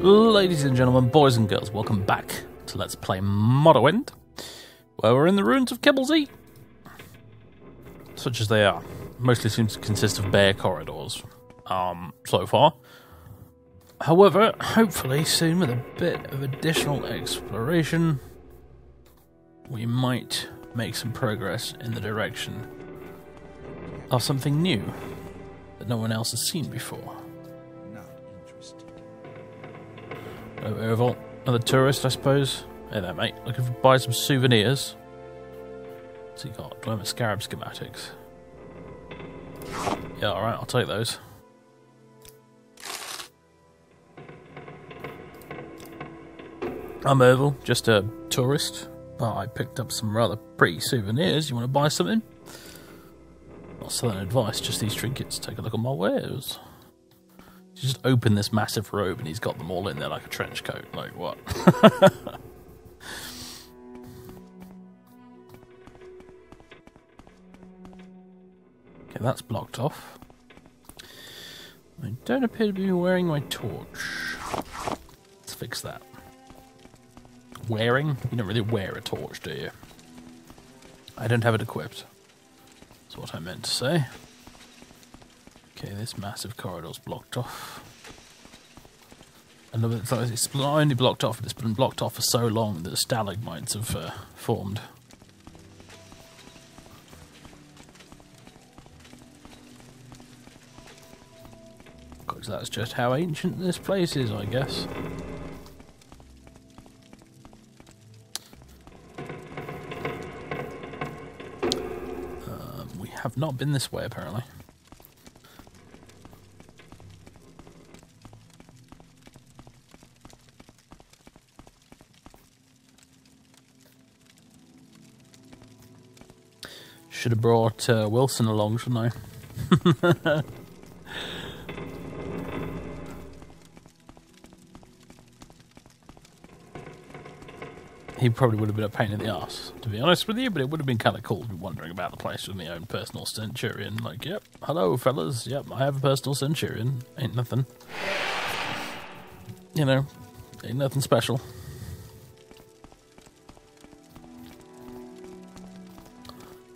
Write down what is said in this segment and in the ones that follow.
Ladies and gentlemen, boys and girls, welcome back to Let's Play Morrowind, where we're in the ruins of Kemel-Ze. Such as they are. Mostly seem to consist of bare corridors, so far. However, hopefully soon with a bit of additional exploration, we might make some progress in the direction of something new that no one else has seen before. Overhaul. Another tourist, I suppose. Hey there, mate. Looking to buy some souvenirs. What's he got? Glowing scarab schematics. Yeah, alright, I'll take those. I'm Overhaul, just a tourist. But I picked up some rather pretty souvenirs. You want to buy something? Not selling advice, just these trinkets. Take a look at my wares. You just open this massive robe and he's got them all in there like a trench coat. Like, what? Okay, that's blocked off. I don't appear to be wearing my torch. Let's fix that. Wearing? You don't really wear a torch, do you? I don't have it equipped. That's what I meant to say. Okay, this massive corridor's blocked off. And it's not only blocked off, but it's been blocked off for so long that the stalagmites have formed. Because that's just how ancient this place is, I guess. We have not been this way, apparently. Should have brought Wilson along, shouldn't I? He probably would have been a pain in the arse, to be honest with you, but it would have been kind of cool to be wandering about the place with my own personal centurion. Like, yep, hello fellas, yep, I have a personal centurion. Ain't nothing. You know, ain't nothing special.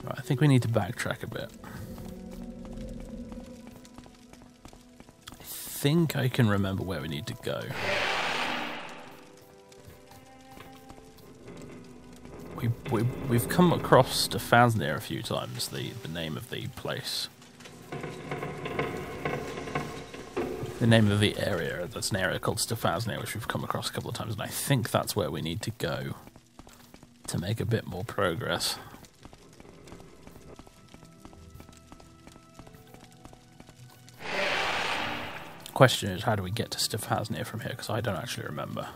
I think we need to backtrack a bit. I think I can remember where we need to go. We've come across Sethandas a few times, the name of the place. The name of the area, that's an area called Sethandas, which we've come across a couple of times, and I think that's where we need to go to make a bit more progress. Question is, how do we get to Sethandas from here? Because I don't actually remember.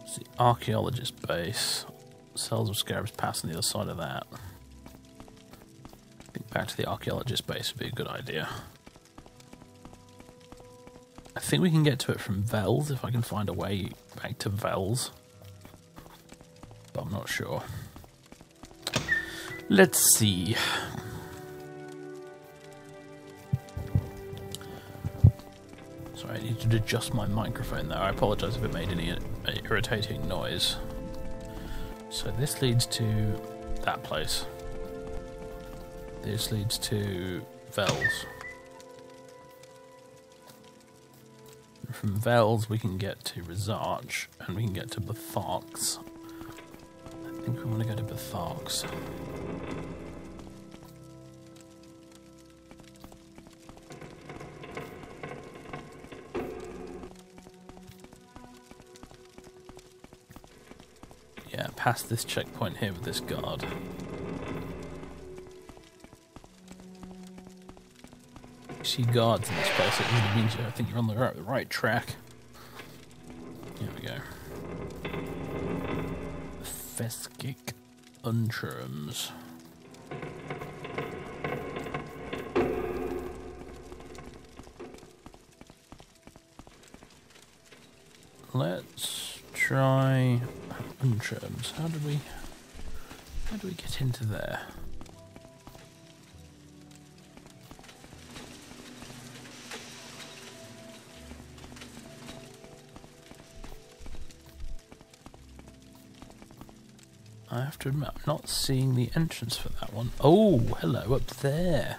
It's the archaeologist base. Cells of Scarabs pass on the other side of that. I think back to the archaeologist base would be a good idea. I think we can get to it from Vels, if I can find a way back to Vels. But I'm not sure. Let's see. I need to adjust my microphone there. I apologise if it made any irritating noise. So this leads to that place. This leads to Vels. From Vels we can get to Rizarch and we can get to Betharx. I think we want to go to Betharx. Yeah, past this checkpoint here with this guard. You see guards in this place, it really means I think you're on the right track. Here we go. Feskic Untrums. Let's try Untrums. How do we get into there? I have to admit, I'm not seeing the entrance for that one. Oh, hello, up there.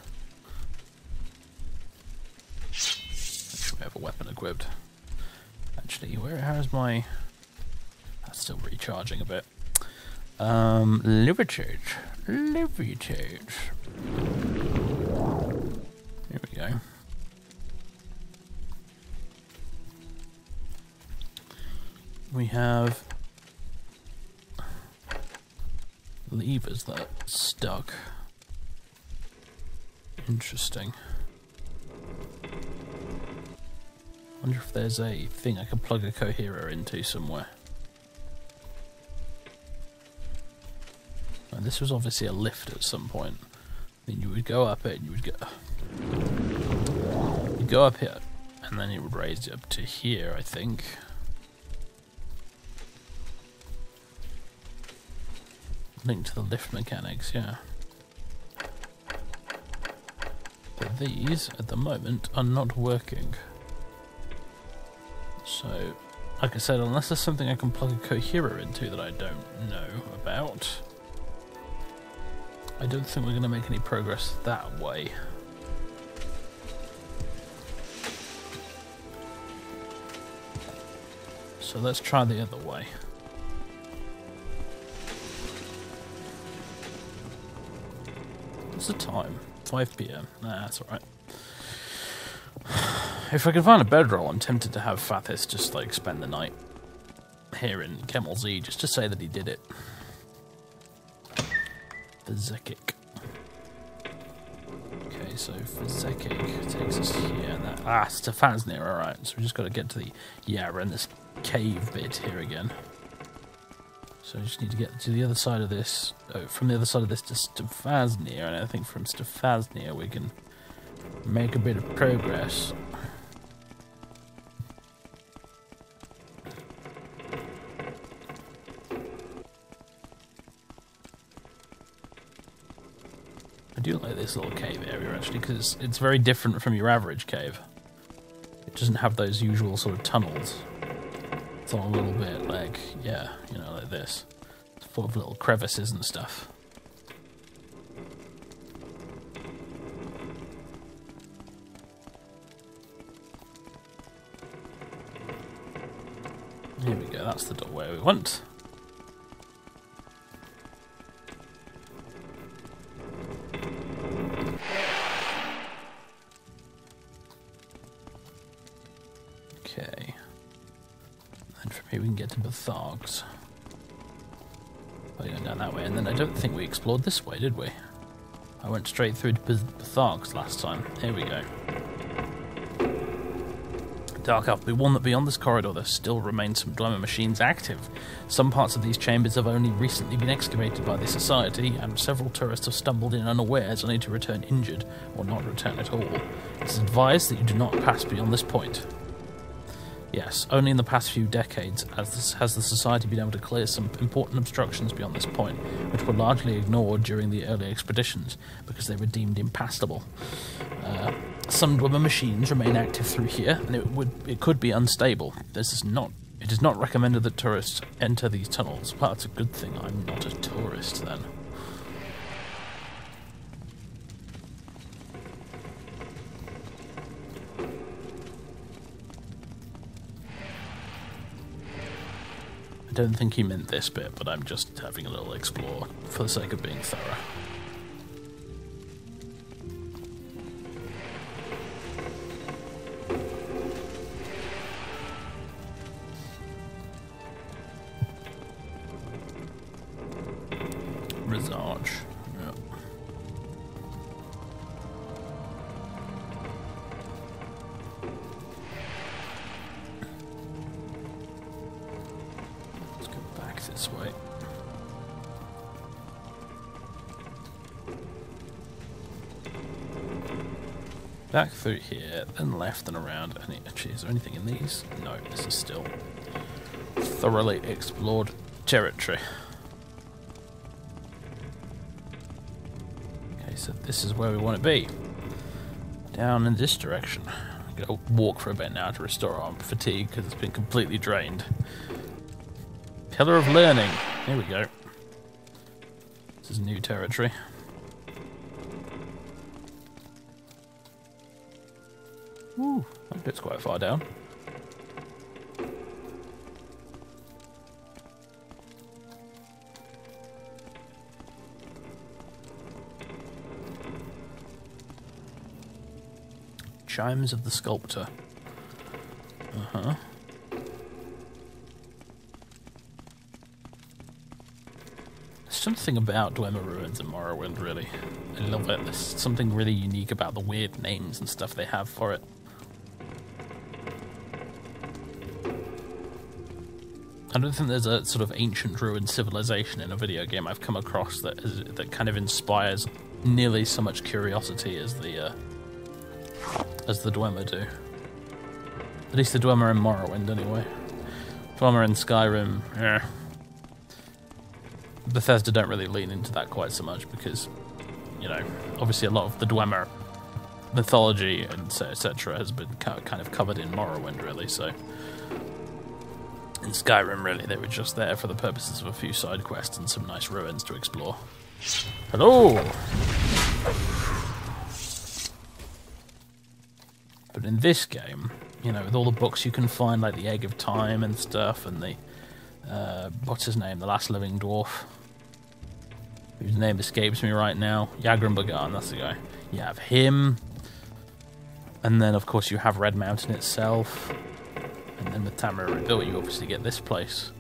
Make sure we have a weapon equipped. Actually, how's my... That's still recharging a bit. Levitate. Levitate. Here we go. We have levers that are stuck. Interesting. Wonder if there's a thing I can plug a coherer into somewhere. And this was obviously a lift at some point. Then you would go up it and you would go... You'd go up here and then it would raise you up to here, I think. Linked to the lift mechanics, yeah. But these, at the moment, are not working. So, like I said, unless there's something I can plug a coherer into that I don't know about, I don't think we're going to make any progress that way. So let's try the other way. What's the time? 5 PM. Nah, that's alright. If I can find a bedroll, I'm tempted to have Fathis just like spend the night here in Kemel-Ze just to say that he did it. The Zekik. Okay, so for Zekik takes us here. And that, Sethandas, alright. So we just got to get to the... Yeah, we're in this cave bit here again. So I just need to get to the other side of this, from the other side of this to Sethandas, and I think from Sethandas we can make a bit of progress. I do like this little cave area actually, because it's very different from your average cave. It doesn't have those usual sort of tunnels. It's all a little bit like, yeah, you know, like this. It's full of little crevices and stuff. Here we go, that's the doorway we want. Okay. And from here we can get to Bethargs. By going down that way, and then I don't think we explored this way, did we? I went straight through to Bethargs last time. Here we go. Dark Elf, be warned that beyond this corridor there still remain some glamour machines active. Some parts of these chambers have only recently been excavated by the Society, and several tourists have stumbled in unawares only to return injured, or not return at all. It is advised that you do not pass beyond this point. Yes, only in the past few decades has the Society been able to clear some important obstructions beyond this point, which were largely ignored during the early expeditions, because they were deemed impassable. Some glamour machines remain active through here, and it could be unstable. It is not recommended that tourists enter these tunnels. Well, it's a good thing I'm not a tourist then. I don't think he meant this bit, but I'm just having a little explore for the sake of being thorough. Resarge. Yep. Let's go back this way. Back through here, then left and around. Actually, is there anything in these? No, this is still thoroughly explored territory. So this is where we want to be. Down in this direction. I'm going to walk for a bit now to restore our fatigue because it's been completely drained. Pillar of Learning. Here we go. This is new territory. Ooh, that bit's quite far down. Chimes of the Sculptor. Uh-huh. Something about Dwemer Ruins in Morrowind, really. I love it. There's something really unique about the weird names and stuff they have for it. I don't think there's a sort of ancient ruined civilization in a video game I've come across that kind of inspires nearly so much curiosity as the Dwemer do. At least the Dwemer in Morrowind, anyway. Dwemer in Skyrim, yeah. Bethesda don't really lean into that quite so much because, you know, obviously a lot of the Dwemer mythology and etc. has been kind of covered in Morrowind, really, so... In Skyrim, really, they were just there for the purposes of a few side quests and some nice ruins to explore. Hello! But in this game, you know, with all the books you can find, like the Egg of Time and stuff, and the... what's his name? The Last Living Dwarf. Whose name escapes me right now. Yagran Bagan, that's the guy. You have him. And then, of course, you have Red Mountain itself. And then with Tamriel Rebuilt, you obviously get this place.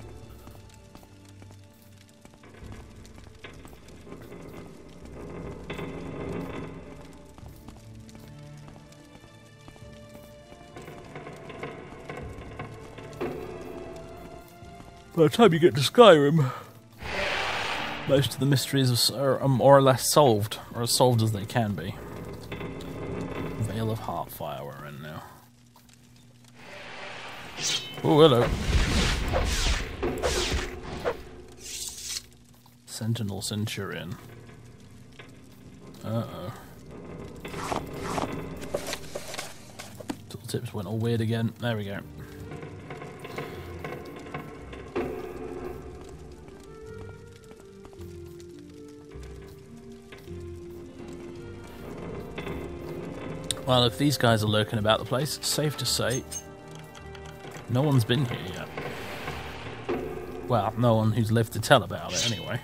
By the time you get to Skyrim, most of the mysteries are more or less solved, or as solved as they can be. Veil of Heartfire we're in now. Oh, hello. Sentinel Centurion. Uh-oh. Tooltips went all weird again. There we go. Well, if these guys are lurking about the place, it's safe to say no one's been here yet. Well, no one who's lived to tell about it, anyway.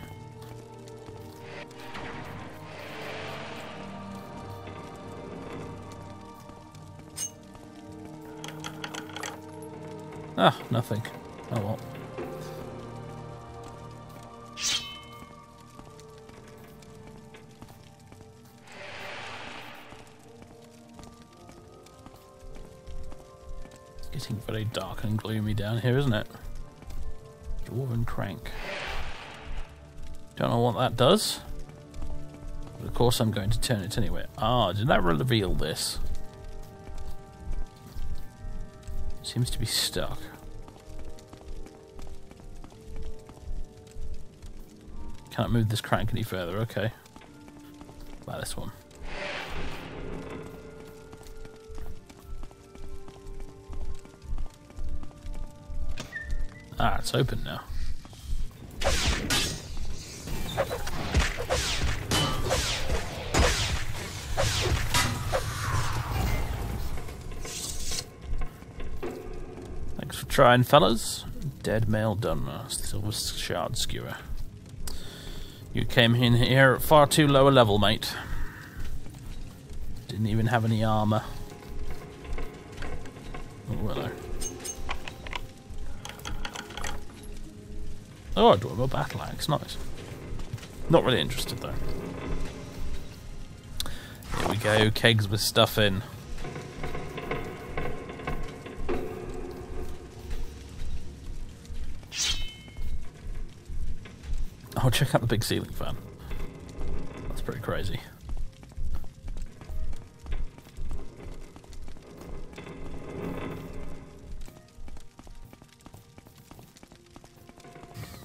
Ah, nothing. Oh well. Getting very dark and gloomy down here, isn't it? Dwarven Crank. Don't know what that does. But of course I'm going to turn it anyway. Ah, did that reveal this? Seems to be stuck. Can't move this crank any further, okay. By this one. Ah, it's open now. Thanks for trying, fellas. Dead male done. Silver shard skewer. You came in here at far too low a level, mate. Didn't even have any armor. Oh, hello. Oh, I do have a battle axe, nice. Not really interested though. Here we go, kegs with stuff in. Oh, check out the big ceiling fan. That's pretty crazy.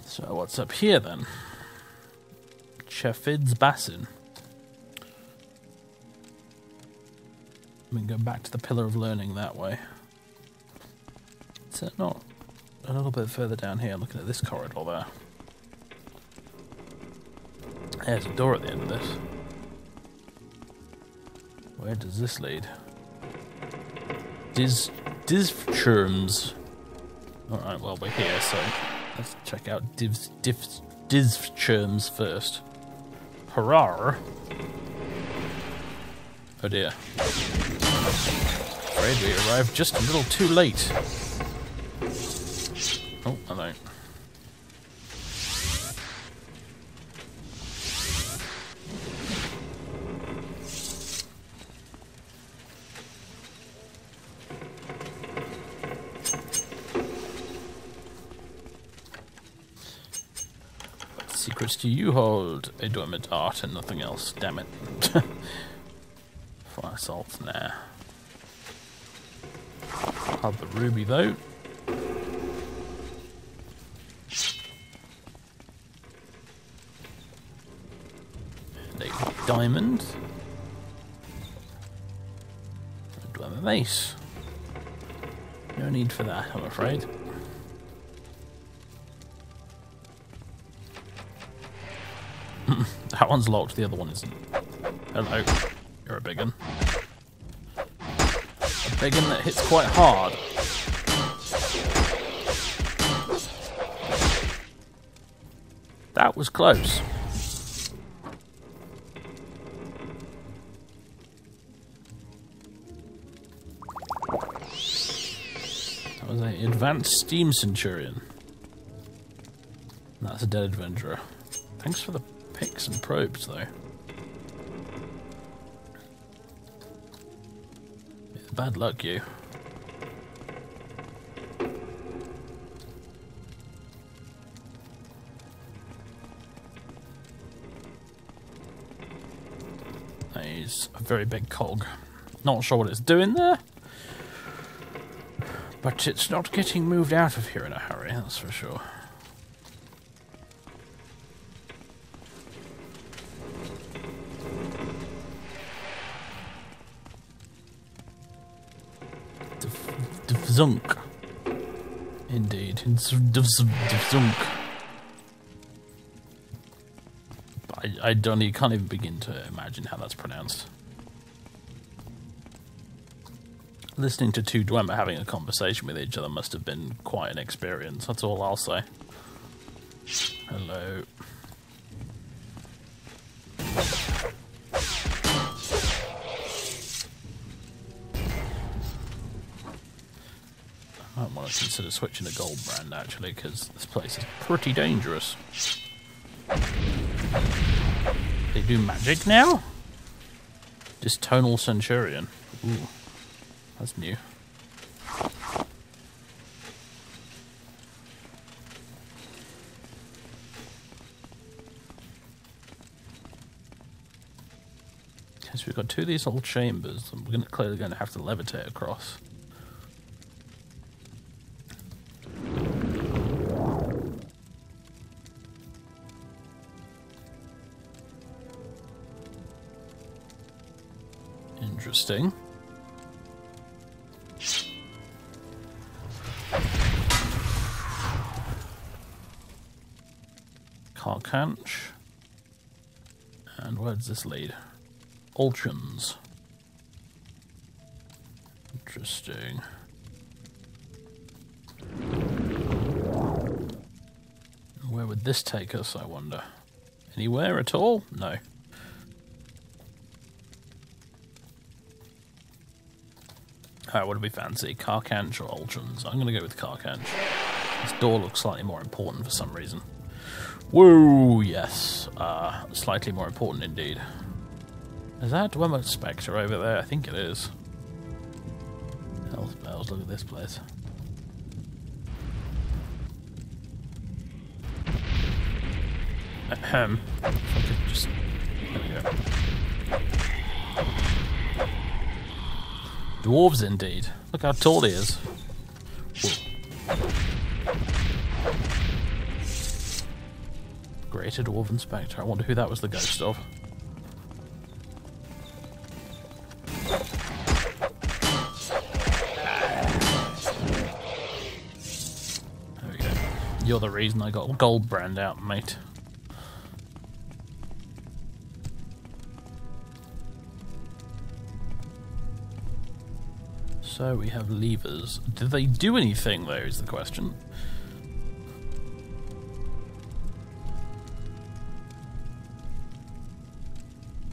So what's up here then? Shepherds Basin. We can go back to the Pillar of Learning that way. Is it not a little bit further down here, looking at this corridor there? There's a door at the end of this. Where does this lead? Divchurms. Alright, well, we're here, so let's check out Divchurms first. Hurrah! Oh dear. Afraid we arrived just a little too late. Oh, hello. Secrets do you hold? A dormant art and nothing else. Damn it. Fire salts, nah. Have the ruby though. And a diamond. And a mace. No need for that, I'm afraid. That one's locked, the other one isn't. Hello. You're a big one. A big one that hits quite hard. That was close. That was an advanced steam centurion. That's a dead adventurer. Thanks for the picks and probes, though. Yeah, bad luck, you. That is a very big cog. Not sure what it's doing there, but it's not getting moved out of here in a hurry, that's for sure. Zunk. Indeed. Zunk. I don't, you can't even begin to imagine how that's pronounced. Listening to two Dwemer having a conversation with each other must have been quite an experience, that's all I'll say. Hello. I might want to consider switching to gold brand actually, because this place is pretty dangerous. They do magic now? Distonal Centurion. Ooh, that's new. Okay, so we've got two of these old chambers that we're clearly going to have to levitate across. Interesting. Carcanch. And where does this lead? Ultrons. Interesting. Where would this take us, I wonder? Anywhere at all? No. Alright, what do we fancy? Carcanch or Ultrons? I'm going to go with Carcanch. This door looks slightly more important for some reason. Whoa, yes. Slightly more important indeed. Is that Dwemer Spectre over there? I think it is. Hell's bells, look at this place. Ahem. If I could just... There we go. Dwarves indeed. Look how tall he is. Whoa. Greater Dwarven Spectre. I wonder who that was the ghost of. There we go. You're the reason I got gold brand out, mate. So we have levers. Did they do anything though, is the question.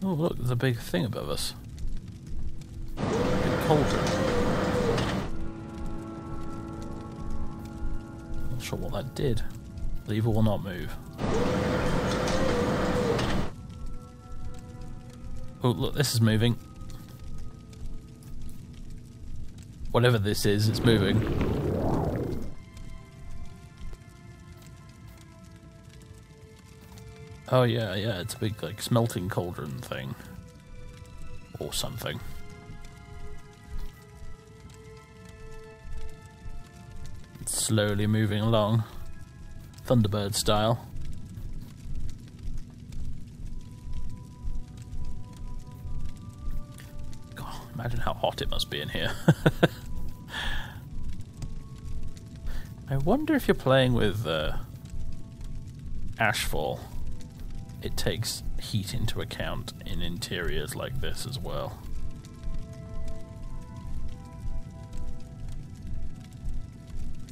Oh look, there's a big thing above us. Big cauldron. Not sure what that did. Lever will not move. Oh look, this is moving. Whatever this is, it's moving. Oh yeah, yeah, it's a big like smelting cauldron thing. Or something. It's slowly moving along. Thunderbird style. God, imagine how hot it must be in here. I wonder if you're playing with Ashfall, it takes heat into account in interiors like this as well.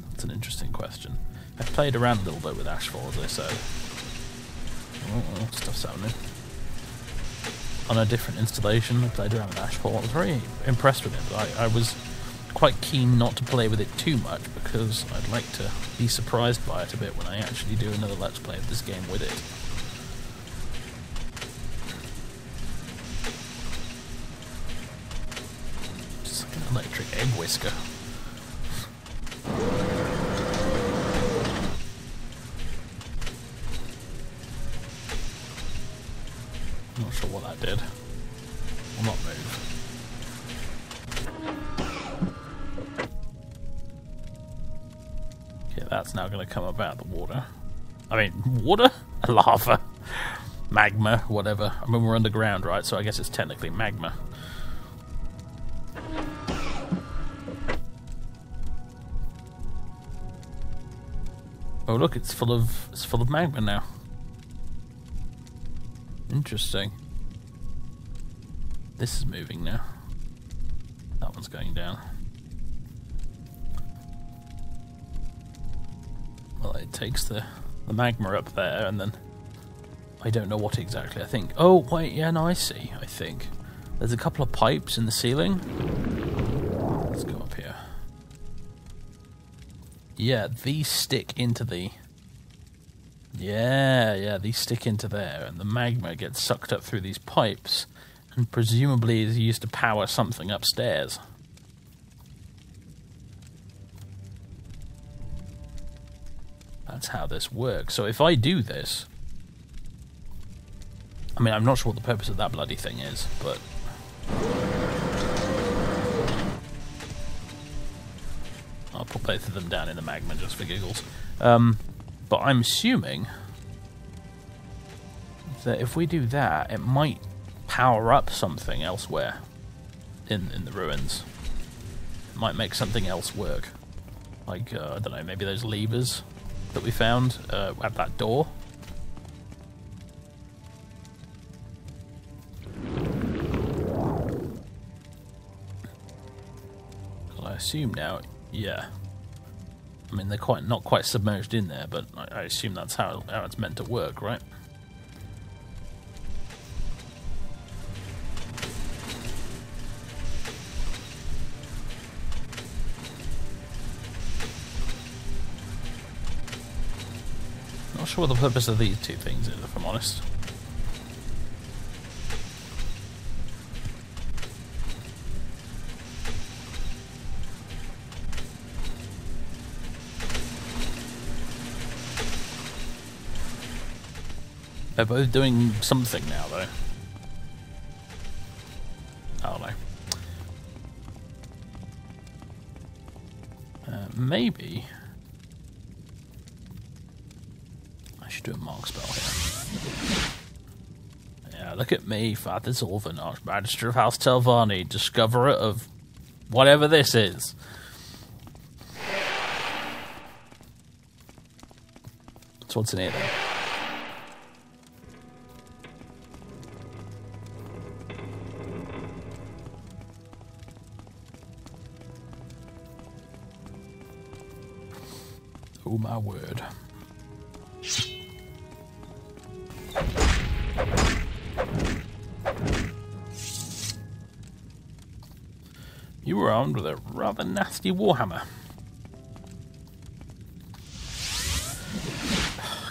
That's an interesting question. I've played around a little bit with Ashfall, as I said. Oh, stuff's happening. On a different installation, I played around with Ashfall. I was very impressed with it, but I was quite keen not to play with it too much because I'd like to be surprised by it a bit when I actually do another Let's Play of this game with it. Just like an electric egg whisker. I'm not sure what that did. Will not move. Okay, that's now going to come up out of the water. I mean, water? Lava. Magma, whatever. I mean, we're underground, right? So I guess it's technically magma. Oh look, it's full of magma now. Interesting. This is moving now. That one's going down. Well, it takes the magma up there, and then I don't know what exactly. I think. Oh wait, yeah, no, I see. I think there's a couple of pipes in the ceiling. Let's go up here. Yeah, these stick into the. Yeah, these stick into there, and the magma gets sucked up through these pipes, and presumably is used to power something upstairs. That's how this works. So if I do this, I mean, I'm not sure what the purpose of that bloody thing is, but I'll put both of them down in the magma just for giggles. But I'm assuming that if we do that, it might power up something elsewhere in the ruins. It might make something else work. Like, I don't know, maybe those levers that we found at that door. I assume now, yeah. I mean, they're not quite submerged in there, but I assume that's how it's meant to work, right? Not sure what the purpose of these two things is, if I'm honest. They're both doing something now, though. I don't know. Maybe I should do a mark spell here. Yeah, look at me, Father Zorvan, Archmagister of House Telvanni, discoverer of whatever this is. So what's in here then? my word. You were armed with a rather nasty warhammer.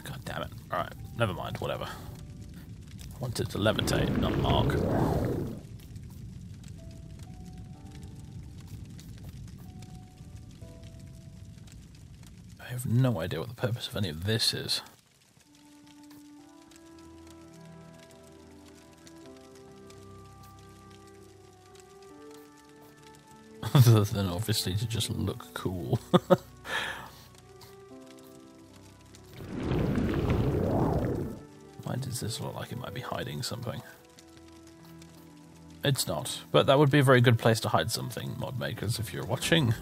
God damn it. Alright, never mind, whatever. I wanted to levitate, not mark. I have no idea what the purpose of any of this is. Other than obviously to just look cool. Why does this look like it might be hiding something? It's not, but that would be a very good place to hide something, mod makers, if you're watching.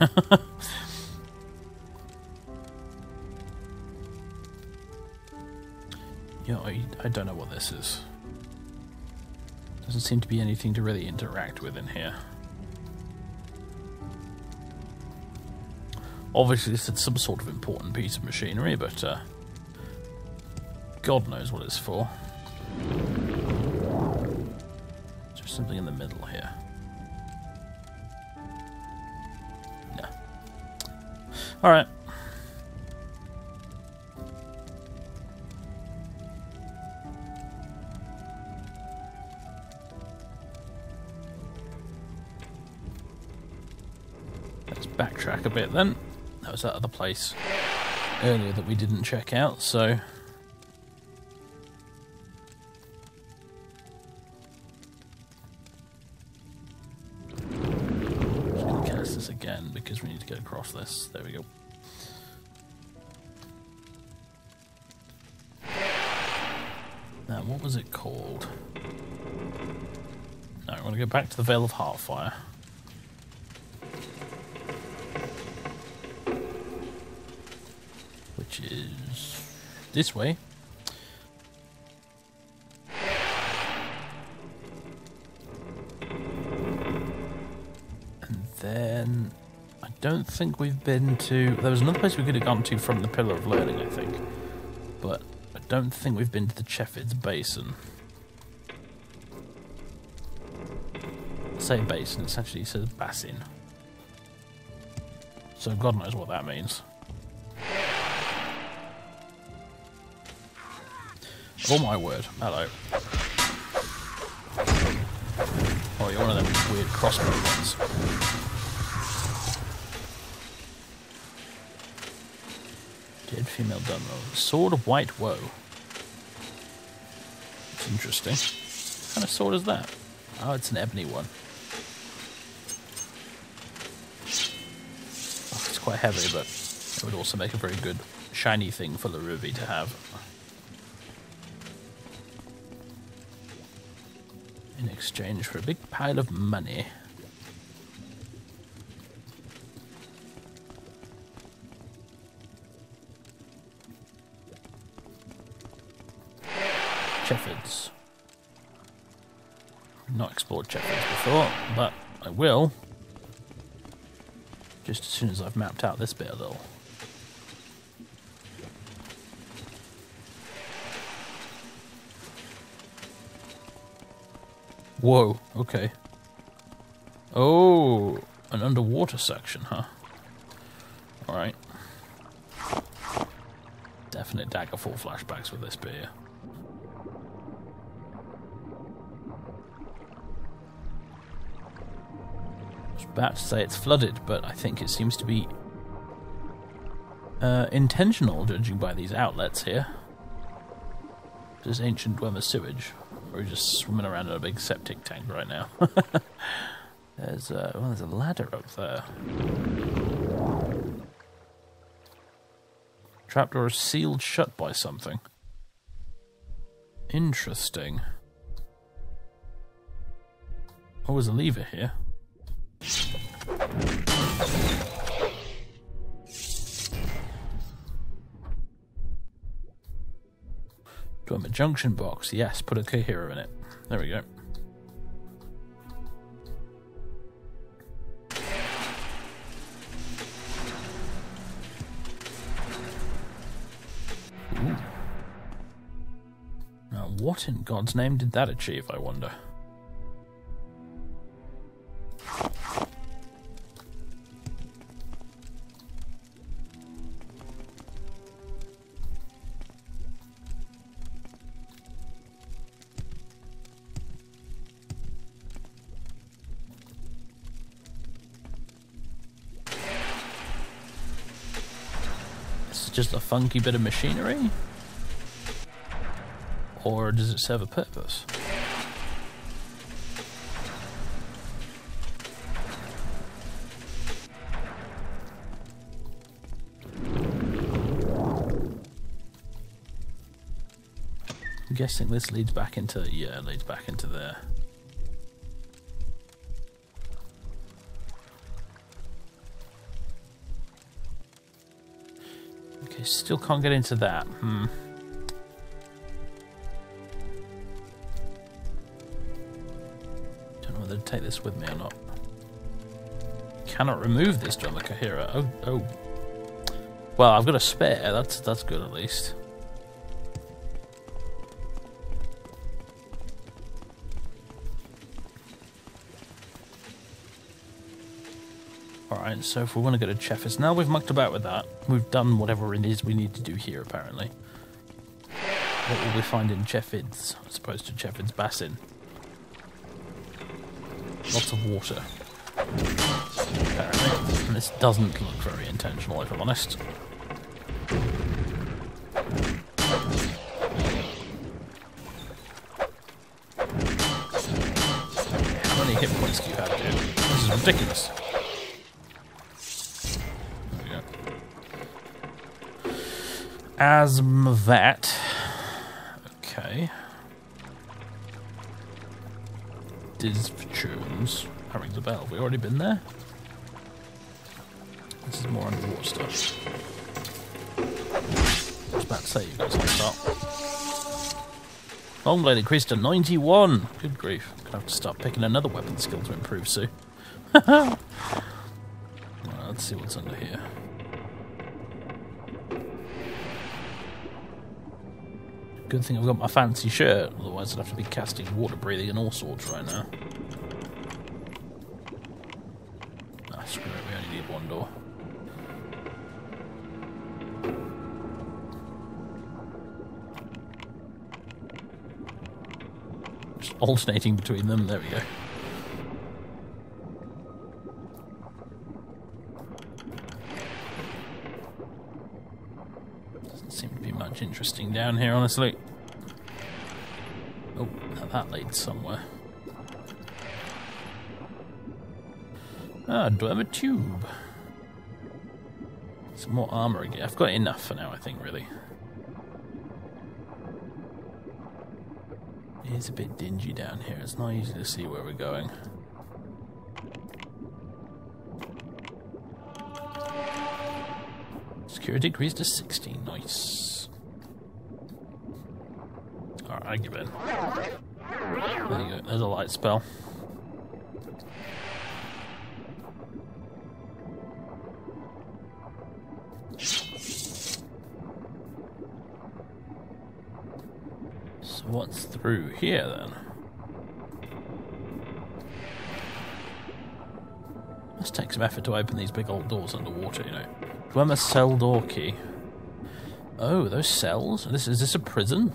Yeah, I don't know what this is. Doesn't seem to be anything to really interact with in here. Obviously, this is some sort of important piece of machinery, but God knows what it's for. Is there something in the middle here? No. Alright. Let's backtrack a bit then. That was that other place earlier that we didn't check out, so... Just going to cast this again because we need to get across this. There we go. Now, what was it called? No, I want to go back to the Vale of Heartfire. Which is this way. And then I don't think we've been to... There was another place we could have gone to from the Pillar of Learning, I think. But I don't think we've been to the Shepherds Basin. I say basin, it actually says basin. So God knows what that means. Oh my word, hello. Oh, you're one of them weird crossbow ones. Dead female Dunmo. Sword of White Woe. It's interesting. What kind of sword is that? Oh, it's an ebony one. Oh, it's quite heavy, but it would also make a very good shiny thing for the ruby to have. In exchange for a big pile of money. Shepherds. I've not explored Shepherds before, but I will. Just as soon as I've mapped out this bit a little. Whoa, okay. Oh, an underwater section, huh? Alright. Definite Daggerfall flashbacks with this beer. I was about to say it's flooded, but I think it seems to be intentional, judging by these outlets here. This ancient Dwemer sewage. We're just swimming around in a big septic tank right now. There's a ladder up there. Trapdoor is sealed shut by something. Interesting. Oh, there's a lever here. Dwemer junction box. Yes, put a coherer in it. There we go. Now, what in God's name did that achieve, I wonder? Just a funky bit of machinery? Or does it serve a purpose? I'm guessing this leads back into, yeah, it leads back into there. Okay, still can't get into that. Don't know whether to take this with me or not. Cannot remove this drummer Cohera. Oh. Well, I've got a spare. That's good at least. Alright, so if we want to go to Shepherds, now we've mucked about with that. We've done whatever it is we need to do here, apparently. What will we find in Shepherds, as opposed to Shepherds Basin? Lots of water, apparently. And this doesn't look very intentional, if I'm honest. How many hit points do you have, dude? This is ridiculous. Asmvat. Okay. Disfortunes. That rings a bell. Have we already been there? This is more underwater stuff. I was about to say you guys can start. Long blade increased to 91. Good grief. I'm gonna have to start picking another weapon skill to improve soon. Well, let's see what's under here. Good thing I've got my fancy shirt, otherwise I'd have to be casting water breathing and all sorts right now. Ah, screw it, we only need one door. Just alternating between them, there we go. Interesting down here, honestly. Oh, now that leads somewhere. Ah, do I have a tube? Some more armor again. I've got enough for now, I think, really. It's a bit dingy down here. It's not easy to see where we're going. Security increased to 60. Nice. Alright, I give in. There you go, there's a light spell. So what's through here then? Must take some effort to open these big old doors underwater, you know. Do I have a cell door key? Oh, those cells? Is this a prison?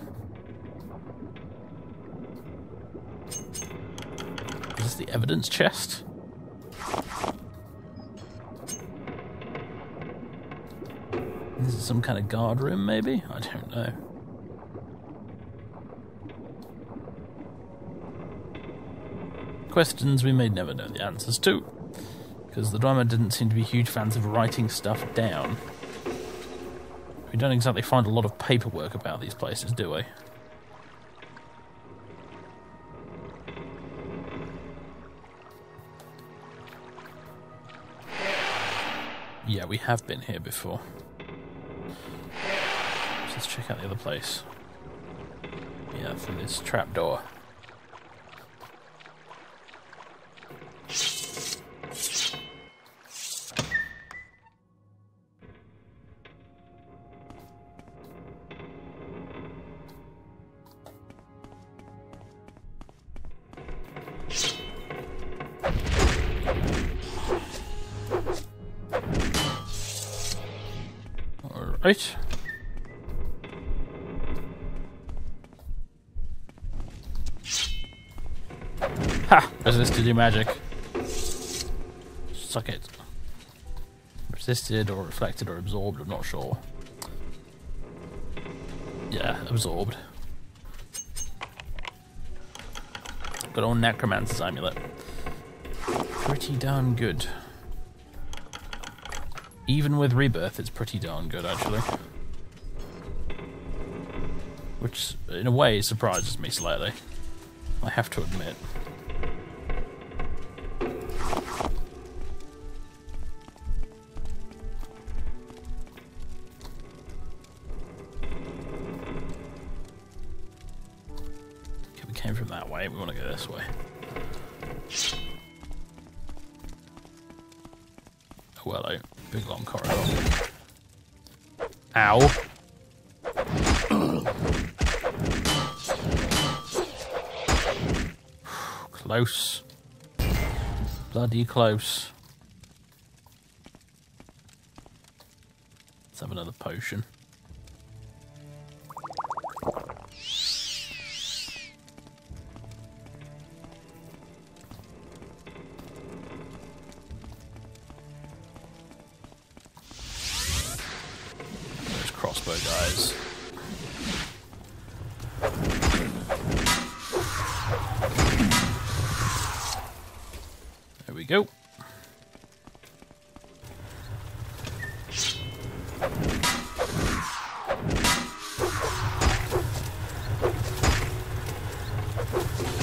Is this the evidence chest? This is some kind of guard room, maybe? I don't know. Questions we may never know the answers to, because the drummer didn't seem to be huge fans of writing stuff down. We don't exactly find a lot of paperwork about these places, do we? Yeah, we have been here before. Let's check out the other place. Yeah, through this trapdoor. Right. Ha! Resisted your magic. Suck it. Resisted or reflected or absorbed, I'm not sure. Yeah, absorbed. Good old Necromancer's Amulet. Pretty darn good. Even with Rebirth, it's pretty darn good, actually. Which, in a way, surprises me slightly. I have to admit. Okay, we came from that way, we want to go this way. Oh, hello. Big long corridor. Ow. Close. Bloody close. Let's have another potion. Those crossbow guys. There we go.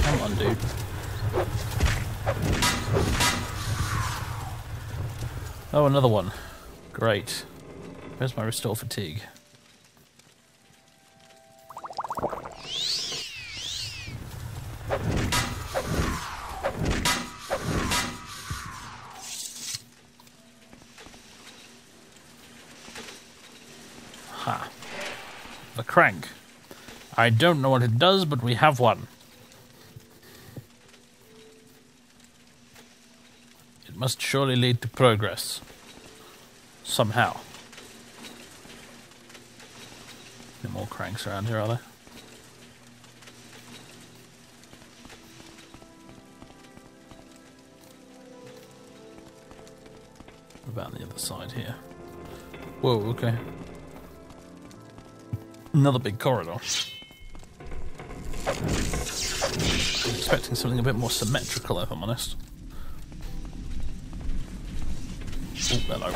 Come on, dude. Oh, another one. Great. Where's my restore fatigue? Ha. The crank. I don't know what it does, but we have one. It must surely lead to progress. Somehow. No more cranks around here, are there? What about on the other side here? Whoa, okay. Another big corridor. I'm expecting something a bit more symmetrical, if I'm honest. Oh, hello.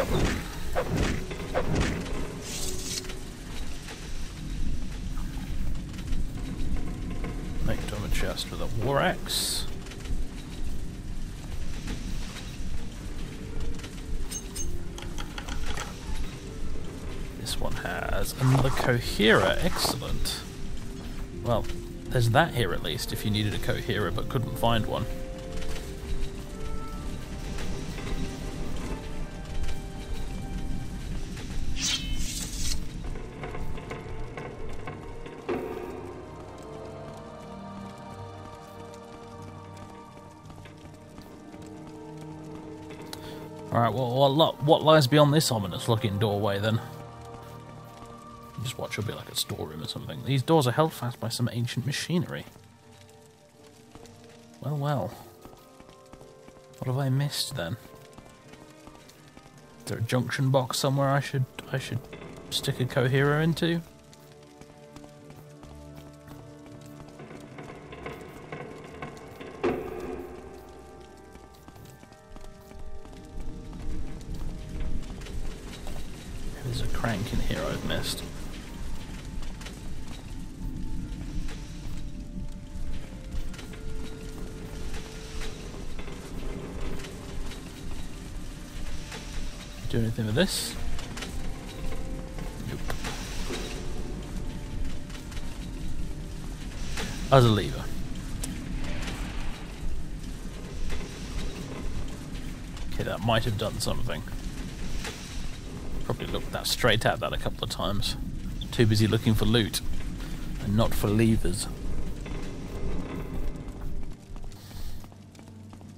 Make to a chest with a war axe. This one has another coherer. Excellent. Well, there's that here at least, if you needed a coherer but couldn't find one. Alright, well, what lies beyond this ominous-looking doorway, then? Just watch, it'll be like a storeroom or something. These doors are held fast by some ancient machinery. Well, well. What have I missed, then? Is there a junction box somewhere I should stick a coherer into? There's a crank in here I've missed. Do anything with this? Nope. As a lever. Okay, that might have done something. Probably looked that straight at that a couple of times. Too busy looking for loot and not for levers.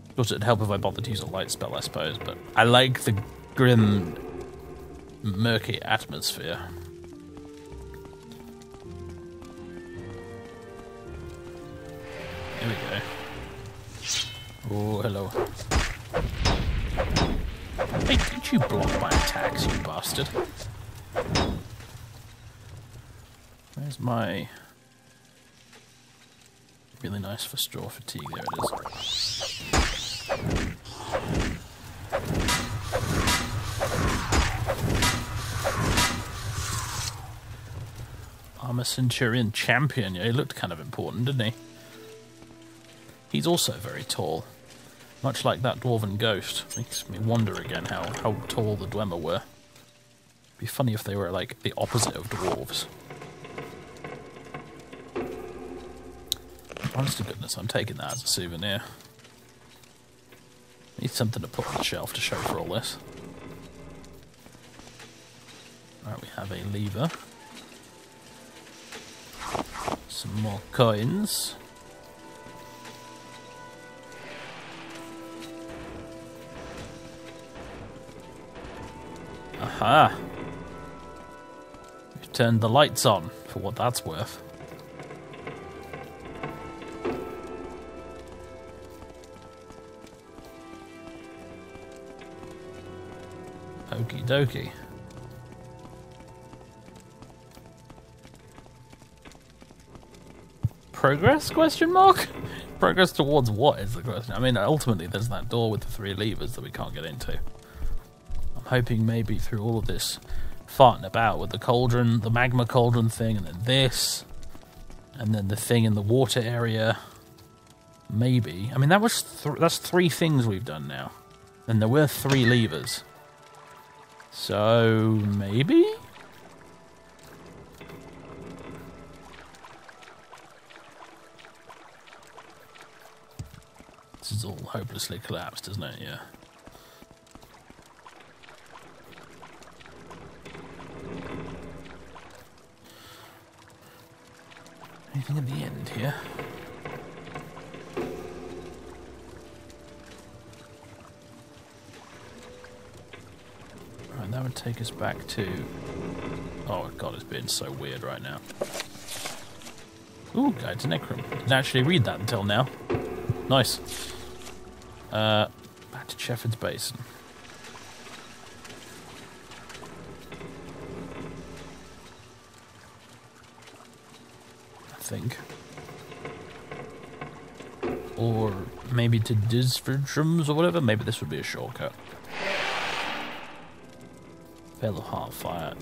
Of course, it'd help if I bothered to use a light spell, I suppose, but I like the grim murky atmosphere. Here we go. Oh, hello. Hey, did you block my attacks, you bastard? Where's my... really nice for straw fatigue? There it is. Armor Centurion Champion. Yeah, he looked kind of important, didn't he? He's also very tall. Much like that Dwarven Ghost. Makes me wonder again how tall the Dwemer were. It'd be funny if they were like the opposite of dwarves. Honest to goodness, I'm taking that as a souvenir. Need something to put on the shelf to show for all this. Right, we have a lever. Some more coins. Aha! We've turned the lights on, for what that's worth. Okie dokie. Progress? Question mark? Progress towards what is the question? I mean, ultimately there's that door with the 3 levers that we can't get into. I'm hoping maybe through all of this farting about with the cauldron, the magma cauldron thing, and then this, and then the thing in the water area. Maybe. I mean, that was that's 3 things we've done now. And there were 3 levers. So, maybe? This is all hopelessly collapsed, isn't it? Yeah. Anything at the end here? Right, that would take us back to... Oh god, it's been so weird right now. Ooh, Guide to Necrom. Didn't actually read that until now. Nice. Back to Shepherds Basin. I think. Or maybe to Disfordrums or whatever. Maybe this would be a shortcut. Vale of Heartfire.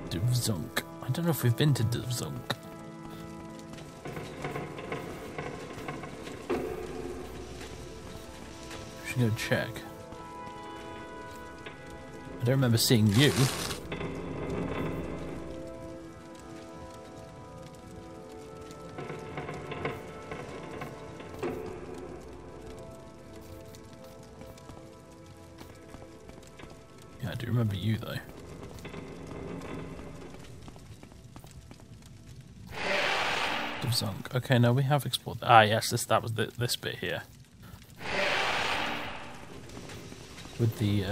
Divzunk. I don't know if we've been to Divzunk. Go check. I don't remember seeing you. Yeah, I do remember you though. Divzunk. Okay, no, we have explored. Ah, yes, that was this bit here. With the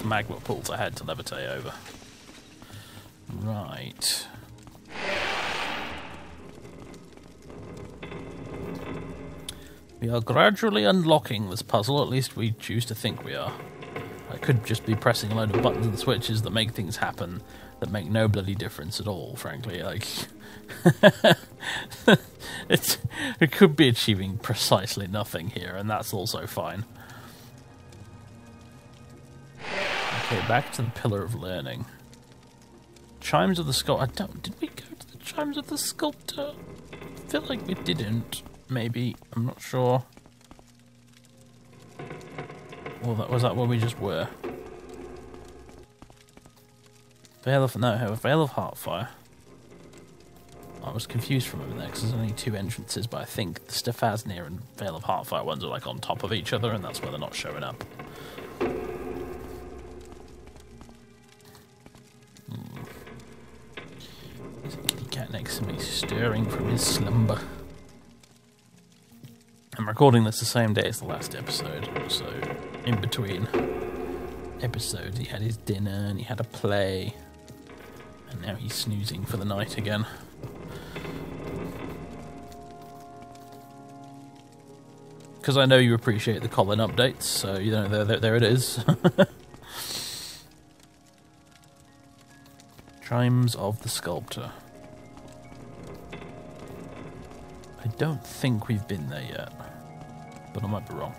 magma pools I had to levitate over. Right. We are gradually unlocking this puzzle, at least we choose to think we are. I could just be pressing a load of buttons and switches that make things happen that make no bloody difference at all, frankly. Like, it could be achieving precisely nothing here, and that's also fine. Okay, back to the Pillar of Learning. Chimes of the Sculptor. Did we go to the Chimes of the Sculptor? I feel like we didn't. Maybe. I'm not sure. Well, was that where we just were? Vale of Heartfire. I was confused from over there because there's only 2 entrances, but I think the Stephasnir and Vale of Heartfire ones are like on top of each other, and that's where they're not showing up. Next to me, stirring from his slumber. I'm recording this the same day as the last episode, so in between. episodes. He had his dinner and he had a play. And now he's snoozing for the night again. Because I know you appreciate the Colin updates, so you know, there it is. Chimes of the Sculptor. I don't think we've been there yet, but I might be wrong.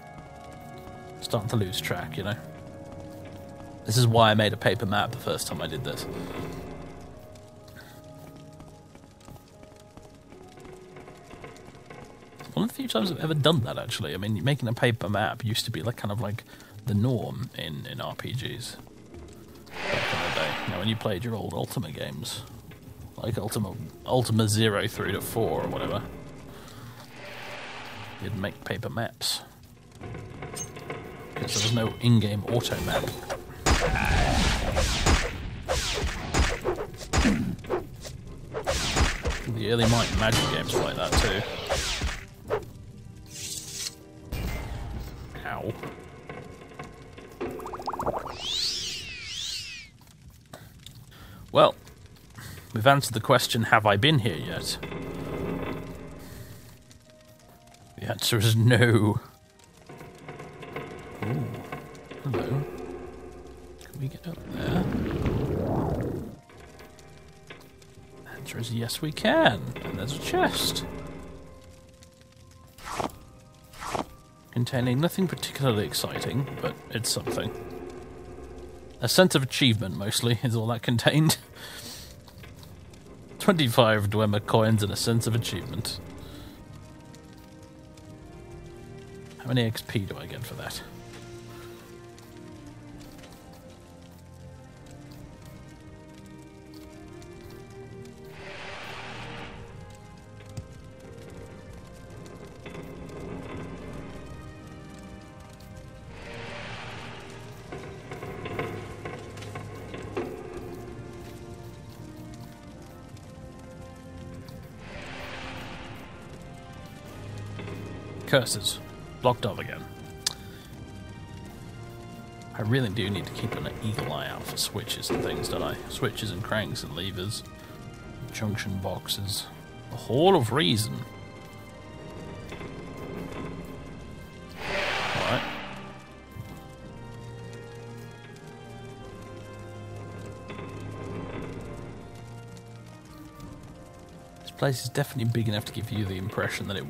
Starting to lose track, you know. This is why I made a paper map the first time I did this. One of the few times I've ever done that, actually. I mean, making a paper map used to be like kind of like the norm in RPGs back in the day. Now, when you played your old Ultima games, like Ultima 0 through to 4 or whatever, you'd make paper maps because there was no in-game auto map. The early Might and Magic games were like that too. Ow. Well, we've answered the question, have I been here yet? The answer is no. Ooh, hello. Can we get up there? The answer is yes, we can. And there's a chest. Containing nothing particularly exciting, but it's something. A sense of achievement, mostly, is all that contained. 25 Dwemer coins and a sense of achievement. How many XP do I get for that? Curses. Blocked off again. I really do need to keep an eagle eye out for switches and things, don't I? Switches and cranks and levers. Junction boxes. The Hall of Reason. Alright. This place is definitely big enough to give you the impression that it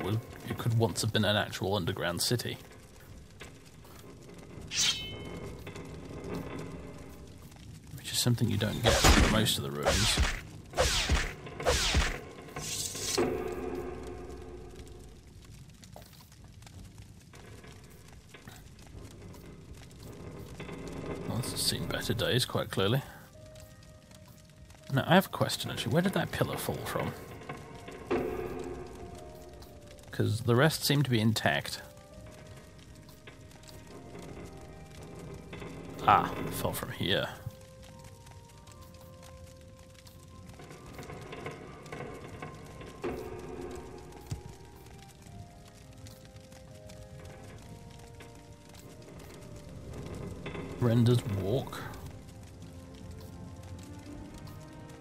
could once have been an actual underground city. Which is something you don't get from most of the ruins. Well, this has seen better days, quite clearly. Now, I have a question, actually. Where did that pillar fall from? Because the rest seem to be intact. Ah, it fell from here. Render's Walk.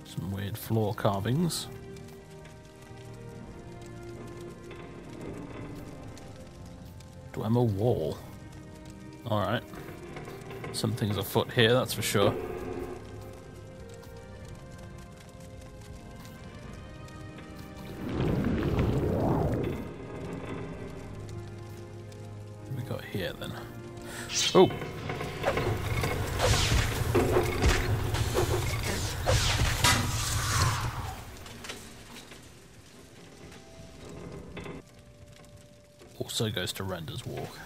Some weird floor carvings. Dwemer Wall. Alright. Something's afoot here, that's for sure. What we got here then? Oh! Also goes to Render's Walk.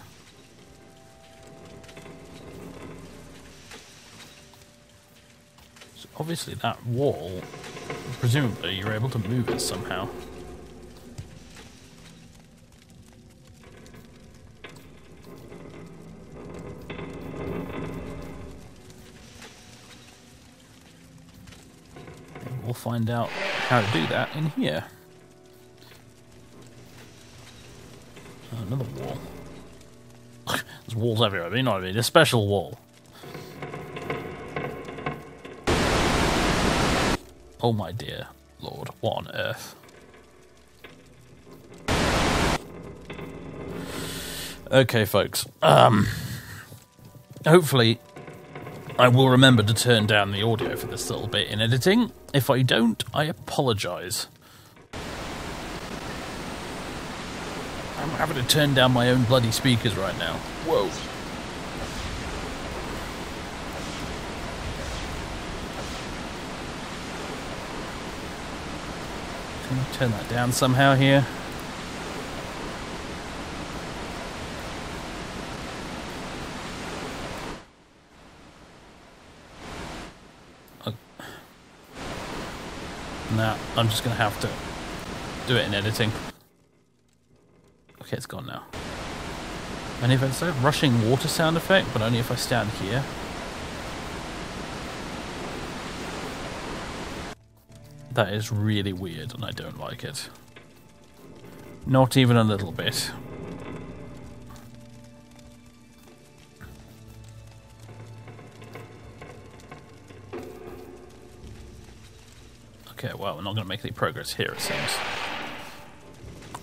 So obviously that wall, presumably you're able to move it somehow. And we'll find out how to do that in here. Another wall. There's walls everywhere, but you know what I mean, a special wall. Oh my dear Lord, what on earth? Okay, folks. Hopefully I will remember to turn down the audio for this little bit in editing. If I don't, I apologise. I'm having to turn down my own bloody speakers right now. Whoa. Can you turn that down somehow here? Nah, I'm just going to have to do it in editing. Okay, it's gone now. And if it's a rushing water sound effect, but only if I stand here. That is really weird and I don't like it. Not even a little bit. Okay, well, we're not going to make any progress here, it seems.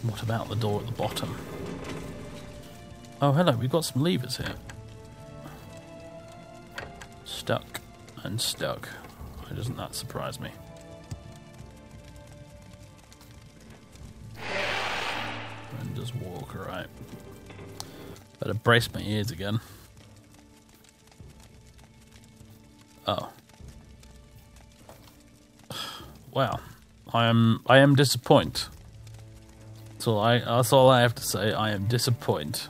What about the door at the bottom? Oh, hello, we've got some levers here. Stuck and stuck. Why doesn't that surprise me? And just walk, alright. Better brace my ears again. Oh. Wow. I am disappointed. That's all I have to say. I am disappointed.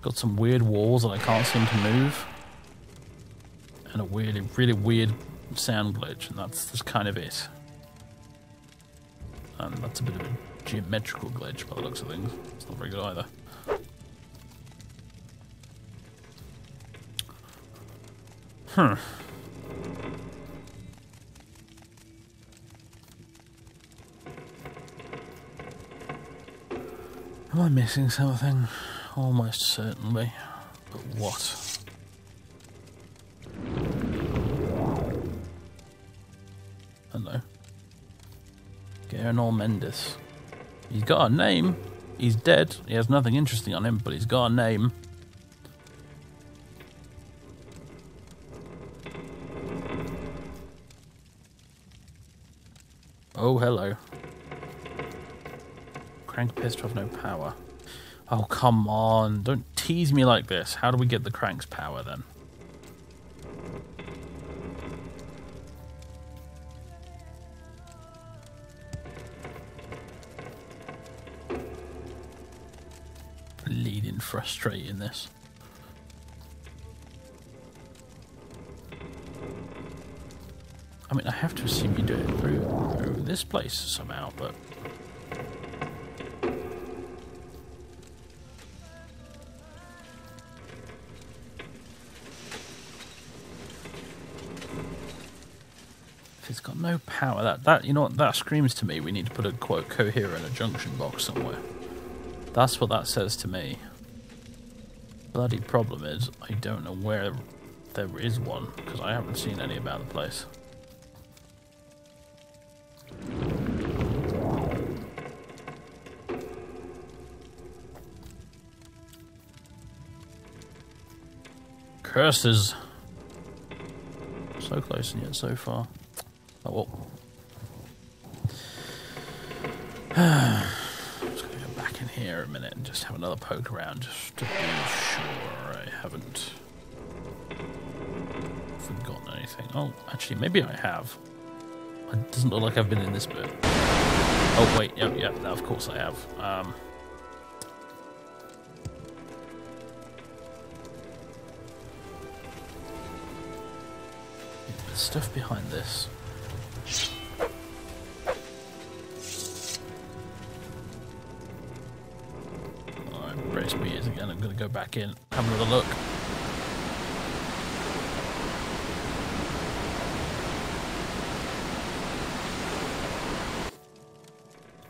Got some weird walls that I can't seem to move. And a really weird sound glitch, and that's just kind of it. And that's a bit of a geometrical glitch by the looks of things. It's not very good either. Am I missing something? Almost certainly. But what? Hello. Gernol Mendes. He's got a name. He's dead. He has nothing interesting on him, but he's got a name. Oh, hello. Crank appears to have no power. Oh, come on. Don't tease me like this. How do we get the crank's power, then? Bleeding frustrating, this. I mean, I have to assume you do it through this place somehow, but... It's got no power. That you know what, that screams to me we need to put a quote cohere in a junction box somewhere. That's what that says to me. Bloody problem is I don't know where there is one, because I haven't seen any about the place. Curses. So close and yet so far. Oh well. I'm just going to go back in here a minute and just have another poke around just to be sure I haven't forgotten anything. Oh, actually, maybe I have. It doesn't look like I've been in this bit. Oh, wait, yeah, no, of course I have. There's stuff behind this. Brace my ears again. I'm going to go back in, have another look.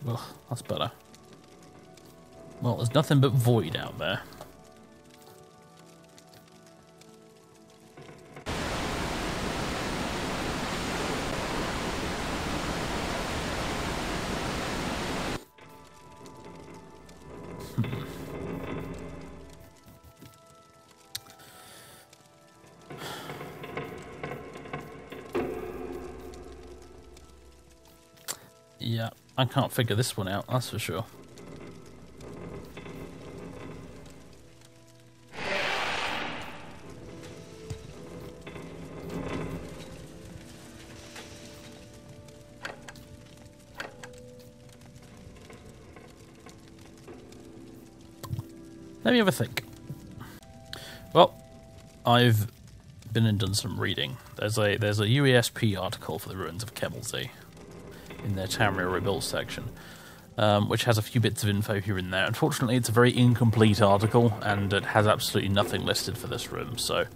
Well, that's better. Well, there's nothing but void out there. I can't figure this one out, that's for sure. Let me have a think. Well, I've been and done some reading. There's a UESP article for the ruins of Kemel-Ze in their Tamriel Rebuilt section, which has a few bits of info here and there. Unfortunately, it's a very incomplete article, and it has absolutely nothing listed for this room, or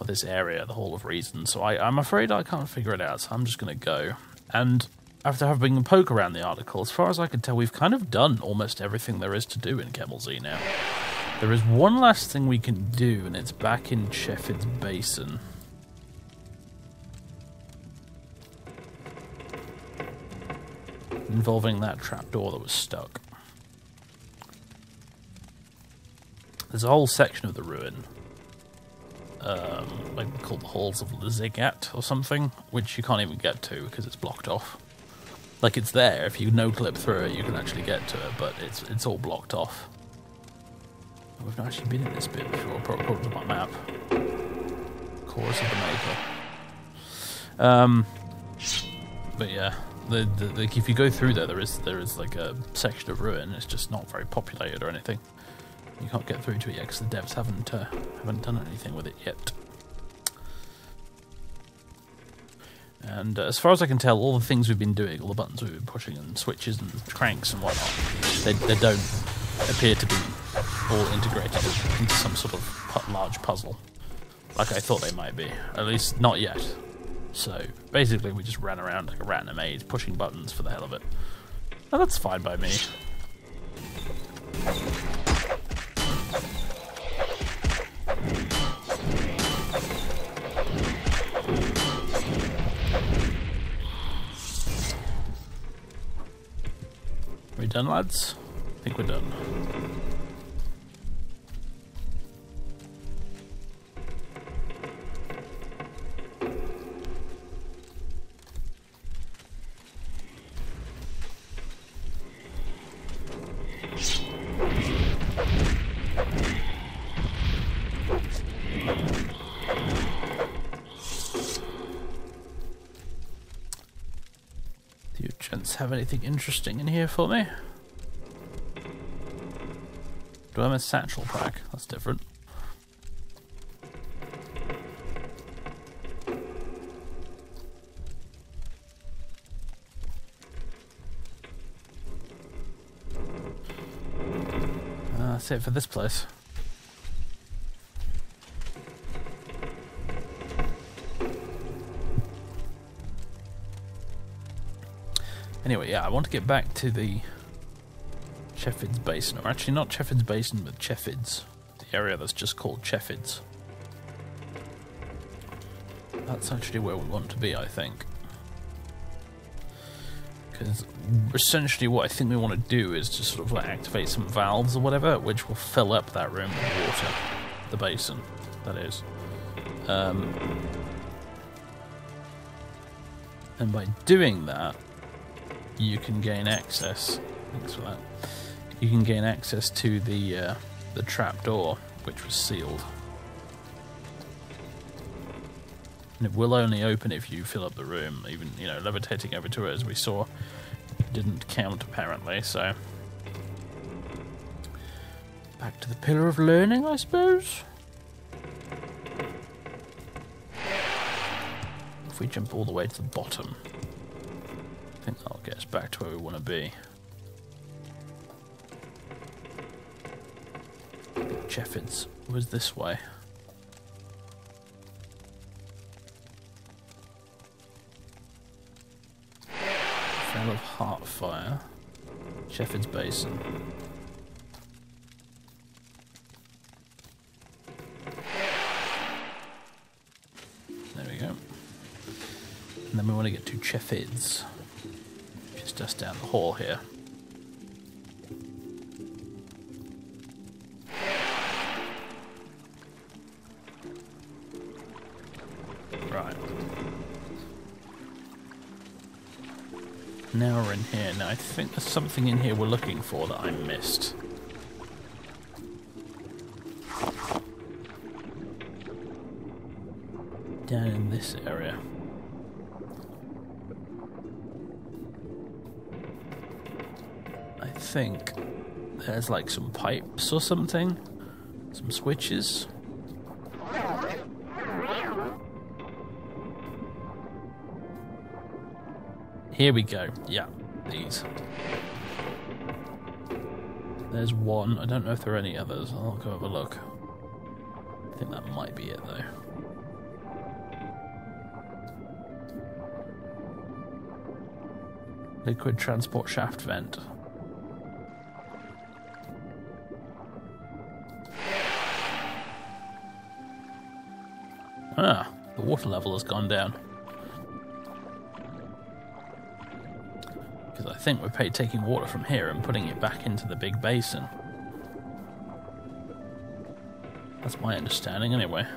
this area, the Hall of Reason. So I'm afraid I can't figure it out. So I'm just going to go. And after having a poke around the article, as far as I can tell, we've kind of done almost everything there is to do in Kemel-Ze now. There is one last thing we can do, and it's back in Shepherds Basin. Involving that trapdoor that was stuck. There's a whole section of the ruin, like called the Halls of Zigat or something, which you can't even get to because it's blocked off. Like, it's there, if you no-clip through it, you can actually get to it, but it's all blocked off. We've not actually been in this bit before, according to my map. Chorus of the Maker. But yeah, if you go through there is like a section of ruin. It's just not very populated or anything. You can't get through to it yet because the devs haven't done anything with it yet. And as far as I can tell, all the things we've been doing, all the buttons we've been pushing, and switches and cranks and whatnot, they don't appear to be all integrated into some sort of large puzzle, like I thought they might be. At least not yet. So basically, we just ran around like a rat in a maze, pushing buttons for the hell of it. Oh, that's fine by me. Are we done, lads? I think we're done. Do you gents have anything interesting in here for me? Do I have a satchel pack? That's different. That's it for this place. Anyway, yeah, I want to get back to the Shepherds Basin, or actually not Shepherds Basin, but Shepherds, the area that's just called Shepherds. That's actually where we want to be, I think. Because essentially what I think we want to do is just sort of like activate some valves or whatever, which will fill up that room with water. The basin, that is. And by doing that, you can gain access. Thanks for that. You can gain access to the trapdoor, which was sealed. And it will only open if you fill up the room. Even, you know, levitating over to it, as we saw, didn't count apparently. So back to the Pillar of Learning, I suppose. If we jump all the way to the bottom, I think that'll get us back to where we want to be. Shepherds was this way. Fell of Heartfire, Shepherds Basin. There we go. And then we want to get to Shepherds, which is just down the hall here. Now we're in here. Now I think there's something in here we're looking for that I missed. Down in this area. I think there's like some pipes or something. Some switches. Here we go. Yeah, these. There's one. I don't know if there are any others. I'll go have a look. I think that might be it though. Liquid transport shaft vent. Ah, the water level has gone down. Because I think we're taking water from here and putting it back into the big basin. That's my understanding anyway.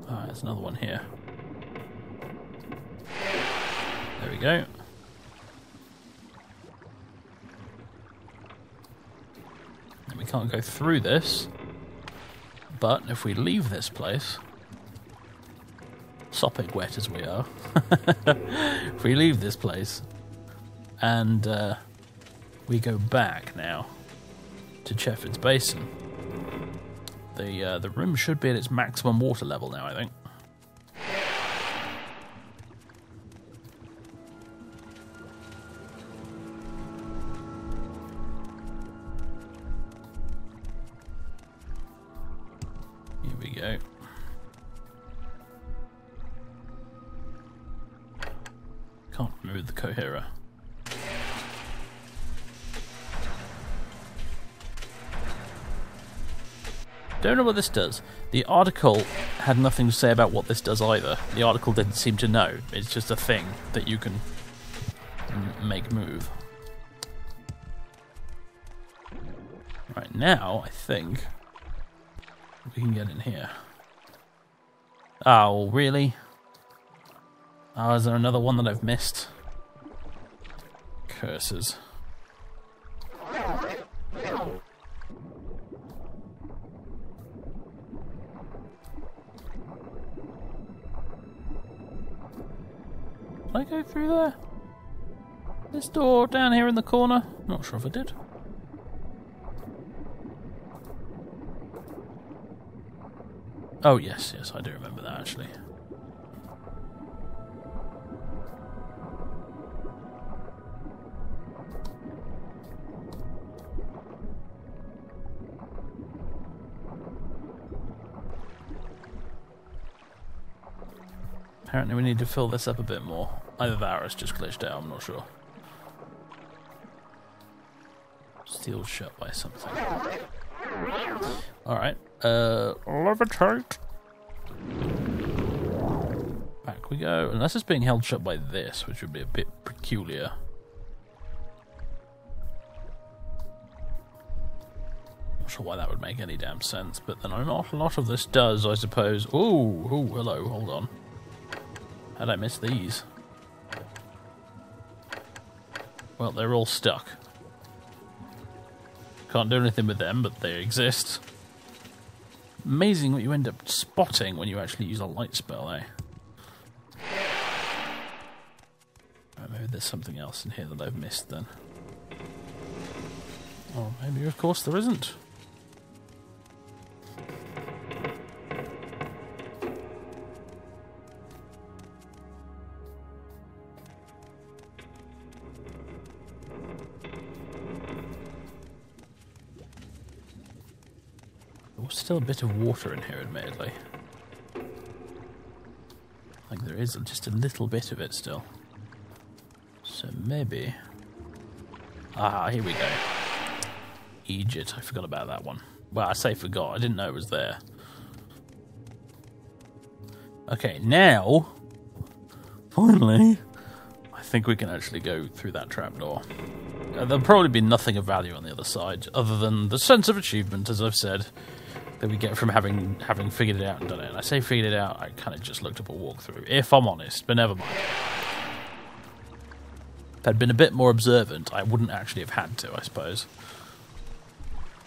Ah, there's another one here. There we go. And we can't go through this, but if we leave this place, sopping wet as we are, if we leave this place and we go back now to Shepherds Basin, the room should be at its maximum water level now, I think. Here we go. Can't remove the coherer. Don't know what this does. The article had nothing to say about what this does either. The article didn't seem to know. It's just a thing that you can make move. Right now, I think we can get in here. Oh, really? Oh, is there another one that I've missed? Curses. Did I go through there? This door down here in the corner? Not sure if I did. Oh, yes, I do remember that actually. Apparently we need to fill this up a bit more. Either that or it's just glitched out, I'm not sure. Sealed shut by something. Alright, levitate. Back we go. Unless it's being held shut by this, which would be a bit peculiar. Not sure why that would make any damn sense, but then an awful lot of this does, I suppose. Ooh, hello, hold on. How'd I miss these? Well, they're all stuck. Can't do anything with them, but they exist. Amazing what you end up spotting when you actually use a light spell, eh? Right, maybe there's something else in here that I've missed then. Oh, maybe of course there isn't. There's still a bit of water in here, admittedly. Like there is just a little bit of it still. So maybe... Ah, here we go. Egypt, I forgot about that one. Well, I say forgot, I didn't know it was there. Okay, now... Finally, I think we can actually go through that trapdoor. there'll probably be nothing of value on the other side, other than the sense of achievement, as I've said, that we get from having figured it out and done it. And I say figured it out, I kind of just looked up a walkthrough, if I'm honest, but never mind. If I'd been a bit more observant, I wouldn't actually have had to, I suppose.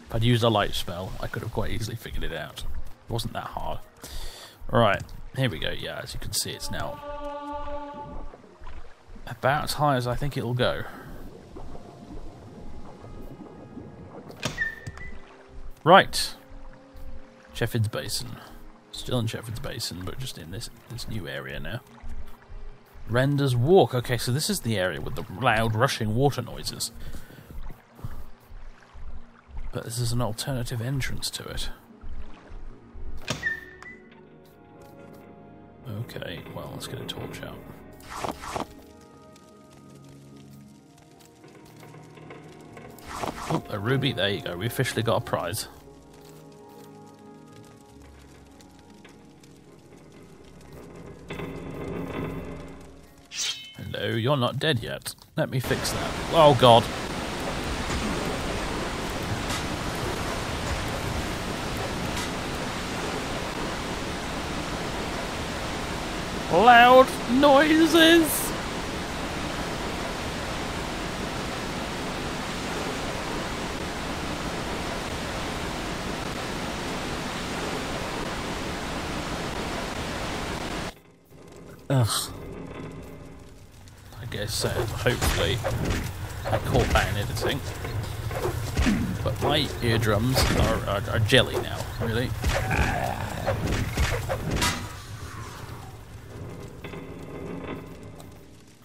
If I'd used a light spell, I could have quite easily figured it out. It wasn't that hard. Right, here we go. Yeah, as you can see, it's now about as high as I think it'll go. Right. Shepherds Basin. Still in Shepherds Basin, but just in this new area now. Render's Walk. Okay, so this is the area with the loud rushing water noises. But this is an alternative entrance to it. Okay, well, let's get a torch out. Oh, a ruby. There you go. We officially got a prize. Hello, you're not dead yet. Let me fix that. Oh, God. Loud noises! Ugh. I guess so. Hopefully I caught that in editing. But my eardrums are jelly now, really.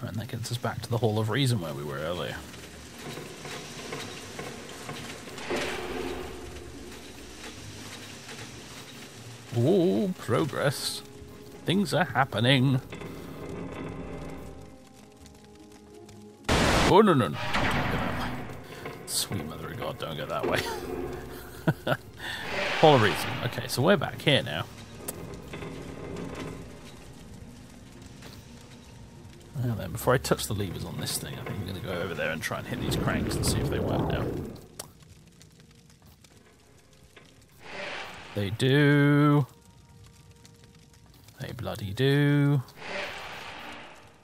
And that gets us back to the Hall of Reason where we were earlier. Ooh, progress. Things are happening. Oh, no, no, no. Don't go that way. Sweet mother of God, don't go that way. Hall of Reason. Okay, so we're back here now. Well then, before I touch the levers on this thing, I think I'm going to go over there and try and hit these cranks and see if they work now. They do. They bloody do.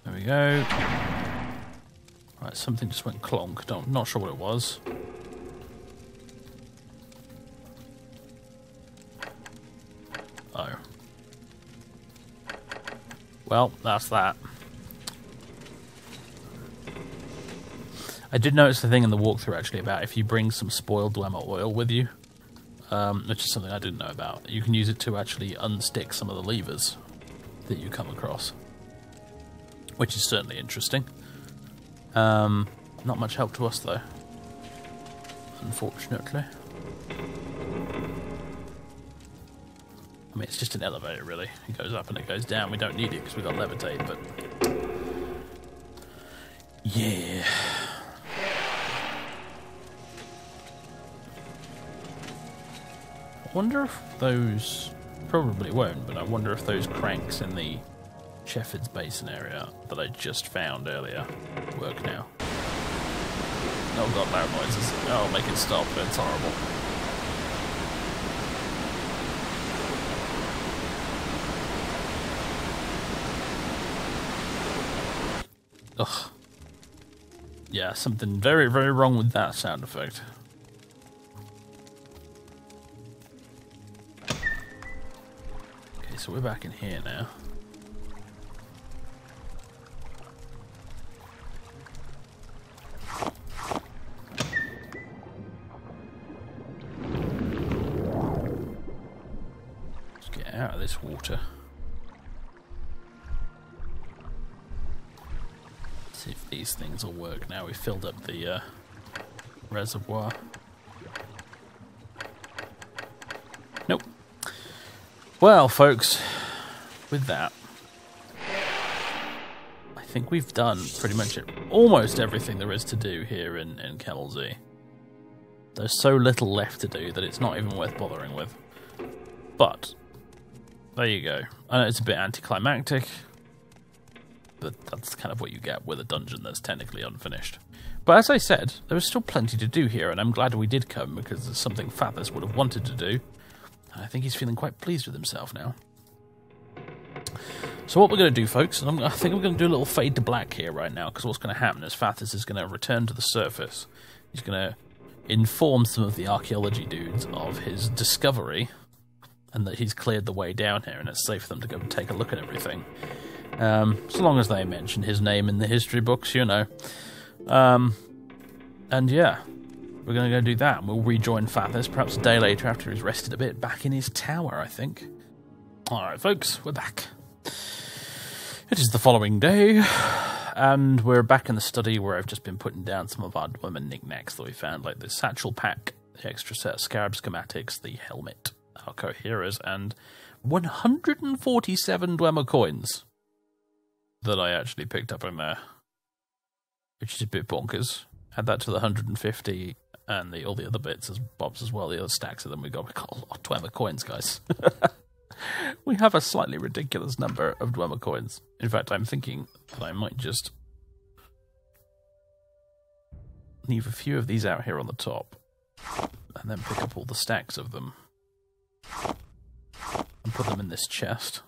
There we go. Right, something just went clonk. Not sure what it was. Oh. Well, that's that. I did notice the thing in the walkthrough actually about if you bring some spoiled Dwemer oil with you, which is something I didn't know about, you can use it to actually unstick some of the levers that you come across, which is certainly interesting. Not much help to us though, unfortunately. I mean, it's just an elevator really. It goes up and it goes down. We don't need it because we've got levitate, but yeah. I wonder if those, probably won't, but I wonder if those cranks in the Shepherds Basin area that I just found earlier work now. Oh God, loud noises. Oh, make it stop. It's horrible. Ugh. Yeah, something very, very wrong with that sound effect. Okay, so we're back in here now. Let's get out of this water. See if these things will work now. We filled up the reservoir. Nope. Well, folks, with that, I think we've done pretty much almost everything there is to do here in Kemel-Ze. There's so little left to do that it's not even worth bothering with. But, there you go. I know it's a bit anticlimactic, but that's kind of what you get with a dungeon that's technically unfinished. But as I said, there was still plenty to do here, and I'm glad we did come, because it's something Sethandas would have wanted to do. And I think he's feeling quite pleased with himself now. So what we're going to do, folks, and I think we're going to do a little fade to black here right now, because what's going to happen is Sethandas is going to return to the surface. He's going to inform some of the archaeology dudes of his discovery, and that he's cleared the way down here, and it's safe for them to go and take a look at everything. So long as they mention his name in the history books, you know. And yeah, we're going to go do that, and we'll rejoin Sethandas perhaps a day later after he's rested a bit, back in his tower, I think. Alright, folks, we're back. It is the following day, and we're back in the study where I've just been putting down some of our Dwemer knickknacks that we found, like the satchel pack, the extra set of scarab schematics, the helmet, our coherers, and 147 Dwemer coins that I actually picked up in there, which is a bit bonkers. Add that to the 150 and all the other bits as bobs as well, the other stacks of them we got a lot of Dwemer coins, guys. We have a slightly ridiculous number of Dwemer coins. In fact, I'm thinking that I might just leave a few of these out here on the top and then pick up all the stacks of them and put them in this chest.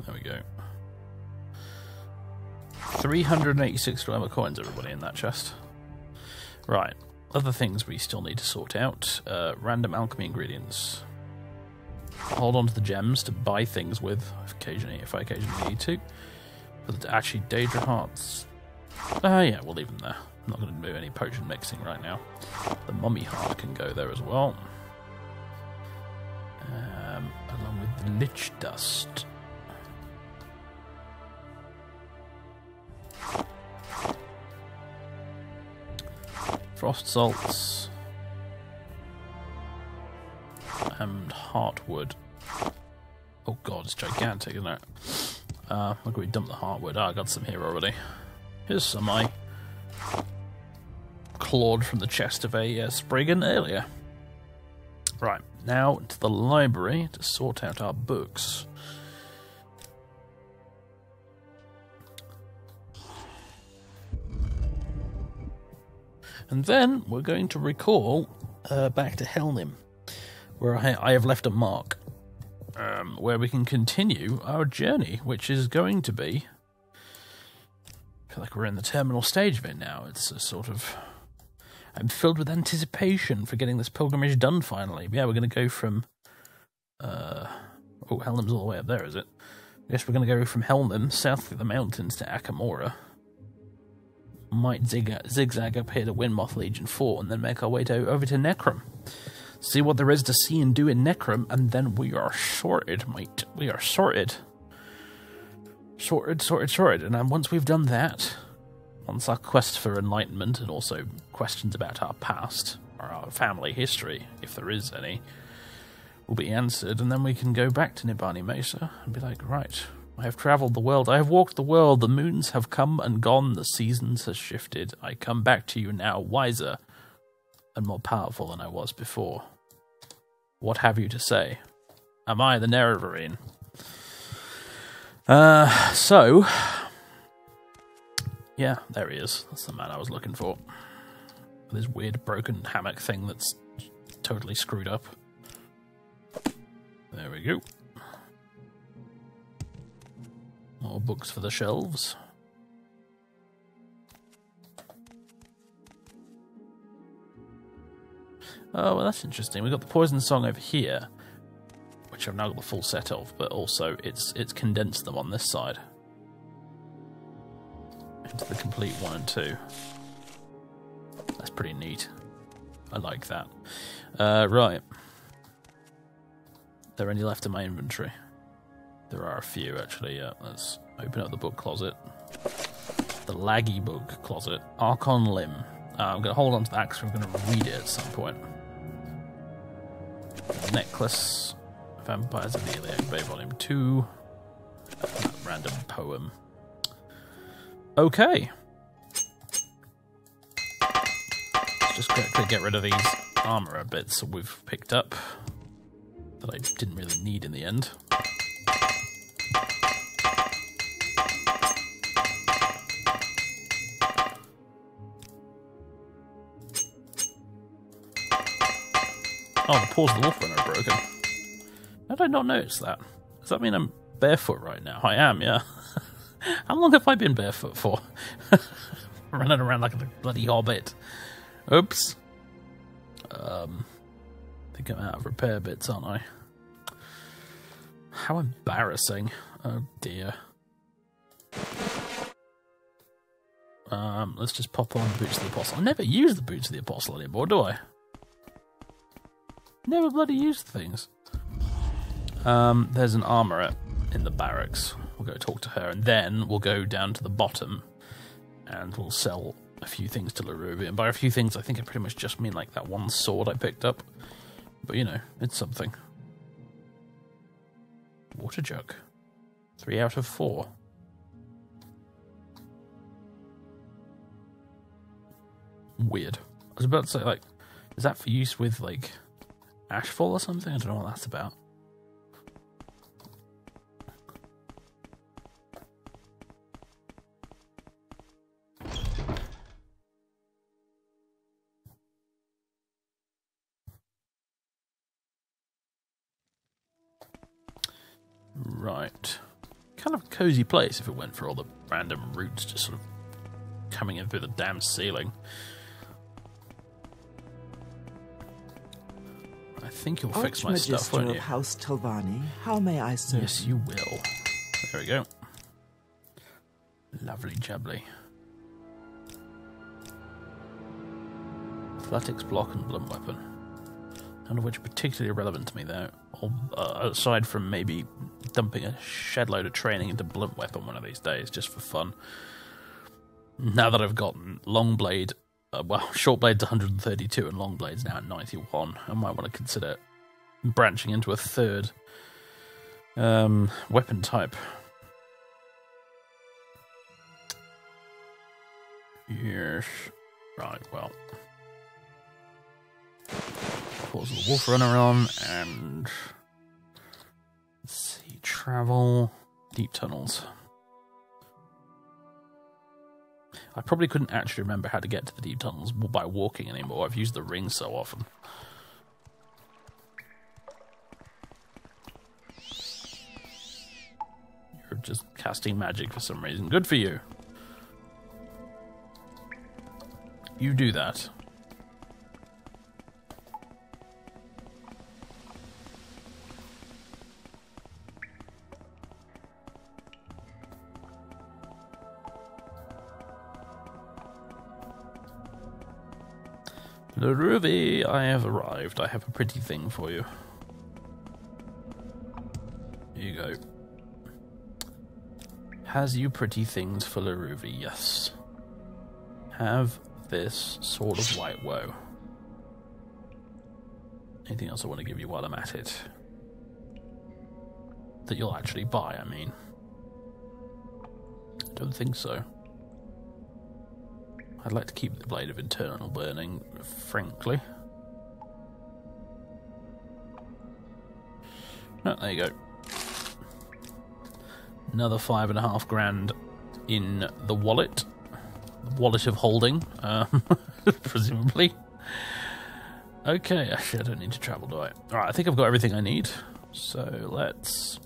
There we go. 386 Dwemer coins, everybody, in that chest. Right, other things we still need to sort out. Random alchemy ingredients. Hold on to the gems to buy things with, if I occasionally need to. But actually, Daedra hearts. Yeah, we'll leave them there. I'm not going to do any potion mixing right now. The mummy heart can go there as well. Along with the lich dust. Frost salts and heartwood. Oh god, it's gigantic, isn't it? Where can we dump the heartwood? I got some here already. Here's some I clawed from the chest of a Spriggan earlier. Right, now to the library to sort out our books. And then we're going to recall back to Helnim, where I have left a mark, where we can continue our journey, which is going to be... I feel like we're in the terminal stage of it now. It's a sort of... I'm filled with anticipation for getting this pilgrimage done finally. Yeah, we're going to go from... oh, Helnim's all the way up there, is it? I guess we're going to go from Helnim, south of the mountains, to Akamora. Might zigzag up here to Windmoth Legion 4 and then make our way over to Necrom. See what there is to see and do in Necrom, and then we are sorted, mate. We are sorted. Sorted. And then once we've done that, once our quest for enlightenment and also questions about our past, or our family history, if there is any, will be answered, and then we can go back to Nibani Mesa and be like, right... I have travelled the world, I have walked the world, the moons have come and gone, the seasons have shifted. I come back to you now, wiser and more powerful than I was before. What have you to say? Am I the Nerevarine? So, yeah, there he is. That's the man I was looking for. This weird broken hammock thing that's totally screwed up. There we go. More books for the shelves. Oh, well, that's interesting. We've got the Poison Song over here, which I've now got the full set of, but also it's condensed them on this side into the complete 1 and 2. That's pretty neat. I like that. Right. Are there any left in my inventory? There are a few, actually, yeah. Let's open up the book closet. The laggy book closet. Archon Limb. I'm going to hold on to that because we're going to read it at some point. Necklace. Vampires of the Iliac Bay, Volume 2. Random poem. Okay. Let's just quickly get rid of these armourer bits that we've picked up that I didn't really need in the end. Oh, the paws of the wolf runner are broken. How did I not notice that? Does that mean I'm barefoot right now? I am, yeah. How long have I been barefoot for? Running around like a bloody hobbit. Oops. I think I'm out of repair bits, aren't I? How embarrassing. Oh dear. Let's just pop on the Boots of the Apostle. I never use the Boots of the Apostle anymore, do I? Never bloody use things. There's an armourer in the barracks. We'll go talk to her, and then we'll go down to the bottom, and we'll sell a few things to Laruvi. And by a few things, I think I pretty much just mean like that one sword I picked up. But, you know, it's something. Water jug. 3 out of 4. Weird. I was about to say, like, is that for use with, like, Ashfall or something? I don't know what that's about. Right. Kind of a cozy place if it went for all the random routes just sort of coming in through the damn ceiling. I think you'll fix my stuff, won't you? House Telvanni, how may I serve? Yes, you will. There we go. Lovely jubbly. Athletics, block, and blunt weapon. None of which are particularly relevant to me, though. Aside from maybe dumping a shed load of training into blunt weapon one of these days, just for fun. Now that I've gotten long blade, well, short blade's 132 and long blade's now at 91, I might want to consider branching into a third weapon type. Yes. Right, well. Pause the wolf runner on, and let's see, travel, deep tunnels. I probably couldn't actually remember how to get to the deep tunnels by walking anymore. I've used the ring so often. You're just casting magic for some reason. Good for you. You do that. Laruvi, I have arrived. I have a pretty thing for you. Here you go. Has you pretty things for Laruvi? Yes. Have this Sword of White Woe. Anything else I want to give you while I'm at it? That you'll actually buy, I mean. I don't think so. I'd like to keep the Blade of Eternal Burning, frankly. Oh, there you go. Another 5.5 grand in the wallet. The wallet of holding, presumably. Okay, actually I don't need to travel, do I? Alright, I think I've got everything I need. So let's...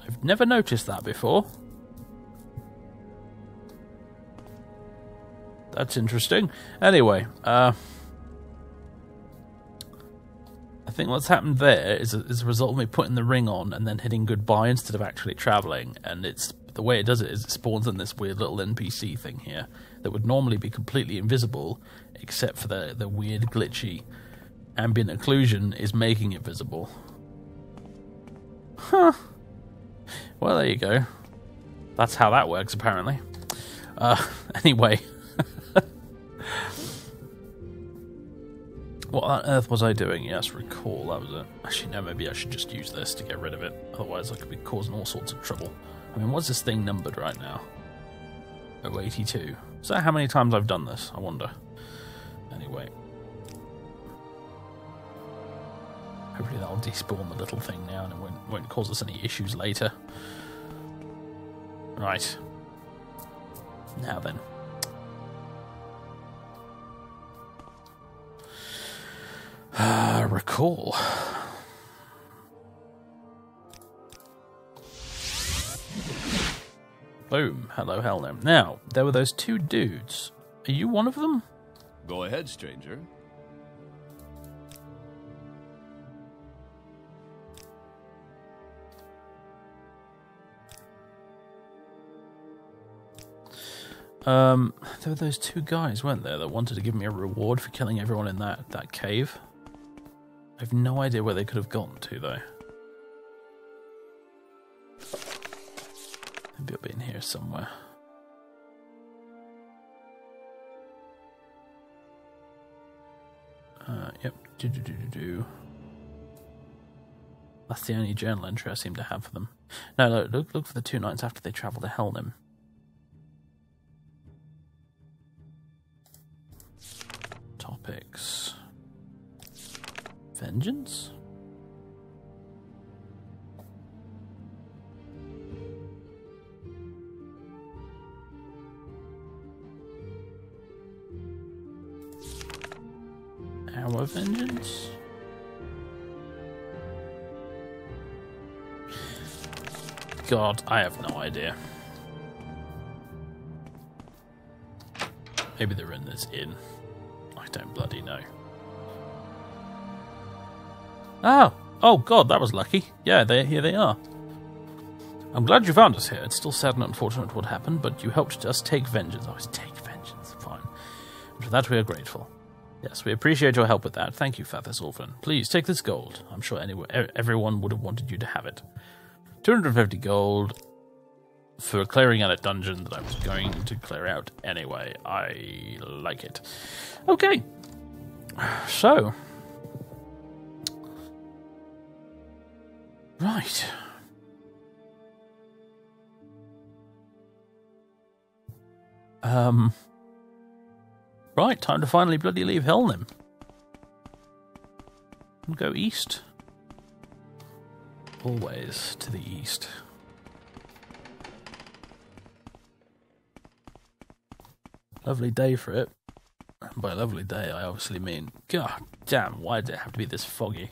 I've never noticed that before. That's interesting. Anyway, I think what's happened there is a result of me putting the ring on and then hitting goodbye instead of actually travelling. And it's the way it does it is it spawns in this weird little NPC thing here that would normally be completely invisible, except for the weird glitchy ambient occlusion is making it visible. Huh. Well, there you go. That's how that works, apparently. Anyway. What on earth was I doing? Yes, recall, that was it. Actually, no, maybe I should just use this to get rid of it. Otherwise, I could be causing all sorts of trouble. I mean, what's this thing numbered right now? Oh, 82. Is that how many times I've done this? I wonder. Anyway. Hopefully that'll despawn the little thing now and it won't cause us any issues later. Right. Now then. Recall. Boom. Hello, Hellnim. Now, there were those two dudes. Are you one of them? Go ahead, stranger. There were those two guys, weren't there, that wanted to give me a reward for killing everyone in that cave? I have no idea where they could have gotten to, though. Maybe it'll be in here somewhere. Yep. That's the only journal entry I seem to have for them. No, look for the 2 nights after they travel to Helnim. Topics. Vengeance? Our vengeance? God, I have no idea. Maybe they're in this inn. I don't bloody know. Oh God, that was lucky. Yeah, here they are. I'm glad you found us here. It's still sad and unfortunate what happened, but you helped us take vengeance. Oh, it's take vengeance. Fine. And for that we are grateful. Yes, we appreciate your help with that. Thank you, Fathers Orphan. Please, take this gold. I'm sure everyone would have wanted you to have it. 250 gold for clearing out a dungeon that I was going to clear out anyway. I like it. Okay. So. Right. Right, time to finally bloody leave Helnim. And go east. Always to the east. Lovely day for it. And by lovely day, I obviously mean, God damn, why did it have to be this foggy?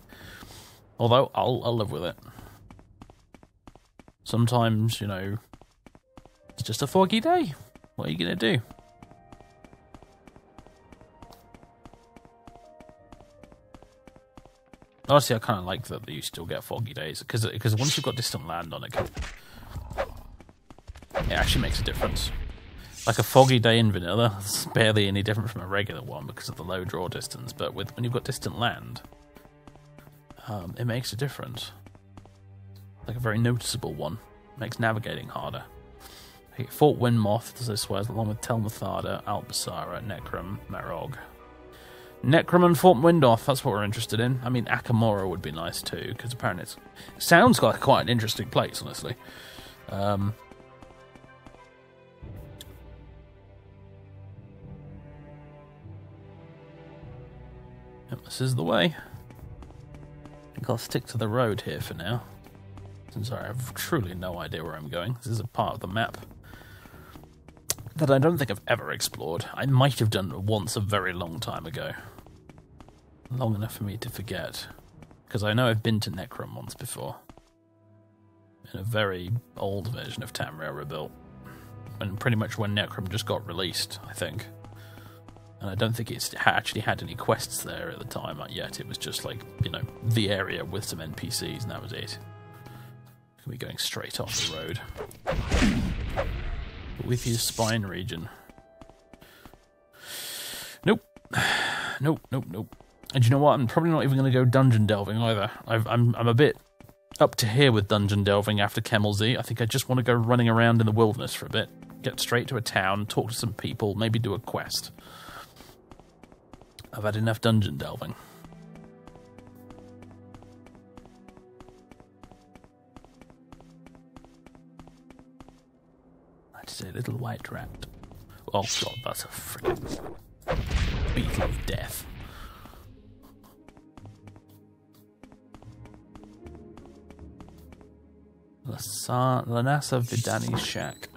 Although, I'll live with it. Sometimes, you know, it's just a foggy day. What are you going to do? Honestly, I kind of like that you still get foggy days, because once you've got distant land on it actually makes a difference. Like a foggy day in vanilla, it's barely any different from a regular one because of the low draw distance, but when you've got distant land, it makes a difference. Like a very noticeable one. Makes navigating harder. Fort Windmoth, as I swear, along with Tel Mathada, Albasara, Necrom, Marog. Necrom and Fort Windmoth, that's what we're interested in. I mean, Akamora would be nice too, because apparently it sounds like quite an interesting place, honestly. Yep, this is the way. I think I'll stick to the road here for now, since I have truly no idea where I'm going. This is a part of the map that I don't think I've ever explored. I might have done it once a very long time ago. Long enough for me to forget. Because I know I've been to Necrom once before. In a very old version of Tamriel Rebuilt. Pretty much when Necrom just got released, I think. And I don't think it's actually had any quests there at the time yet. It was just like, you know, the area with some NPCs and that was it. Can be going straight off the road. With your spine region. Nope. Nope. And you know what? I'm probably not even going to go dungeon delving either. I'm a bit up to here with dungeon delving after Kemel-Ze. I think I just want to go running around in the wilderness for a bit. Get straight to a town, talk to some people, maybe do a quest. I've had enough dungeon delving. That's a little white rat. Oh God, that's a freaking beetle of death. Lanasa Vidani's shack.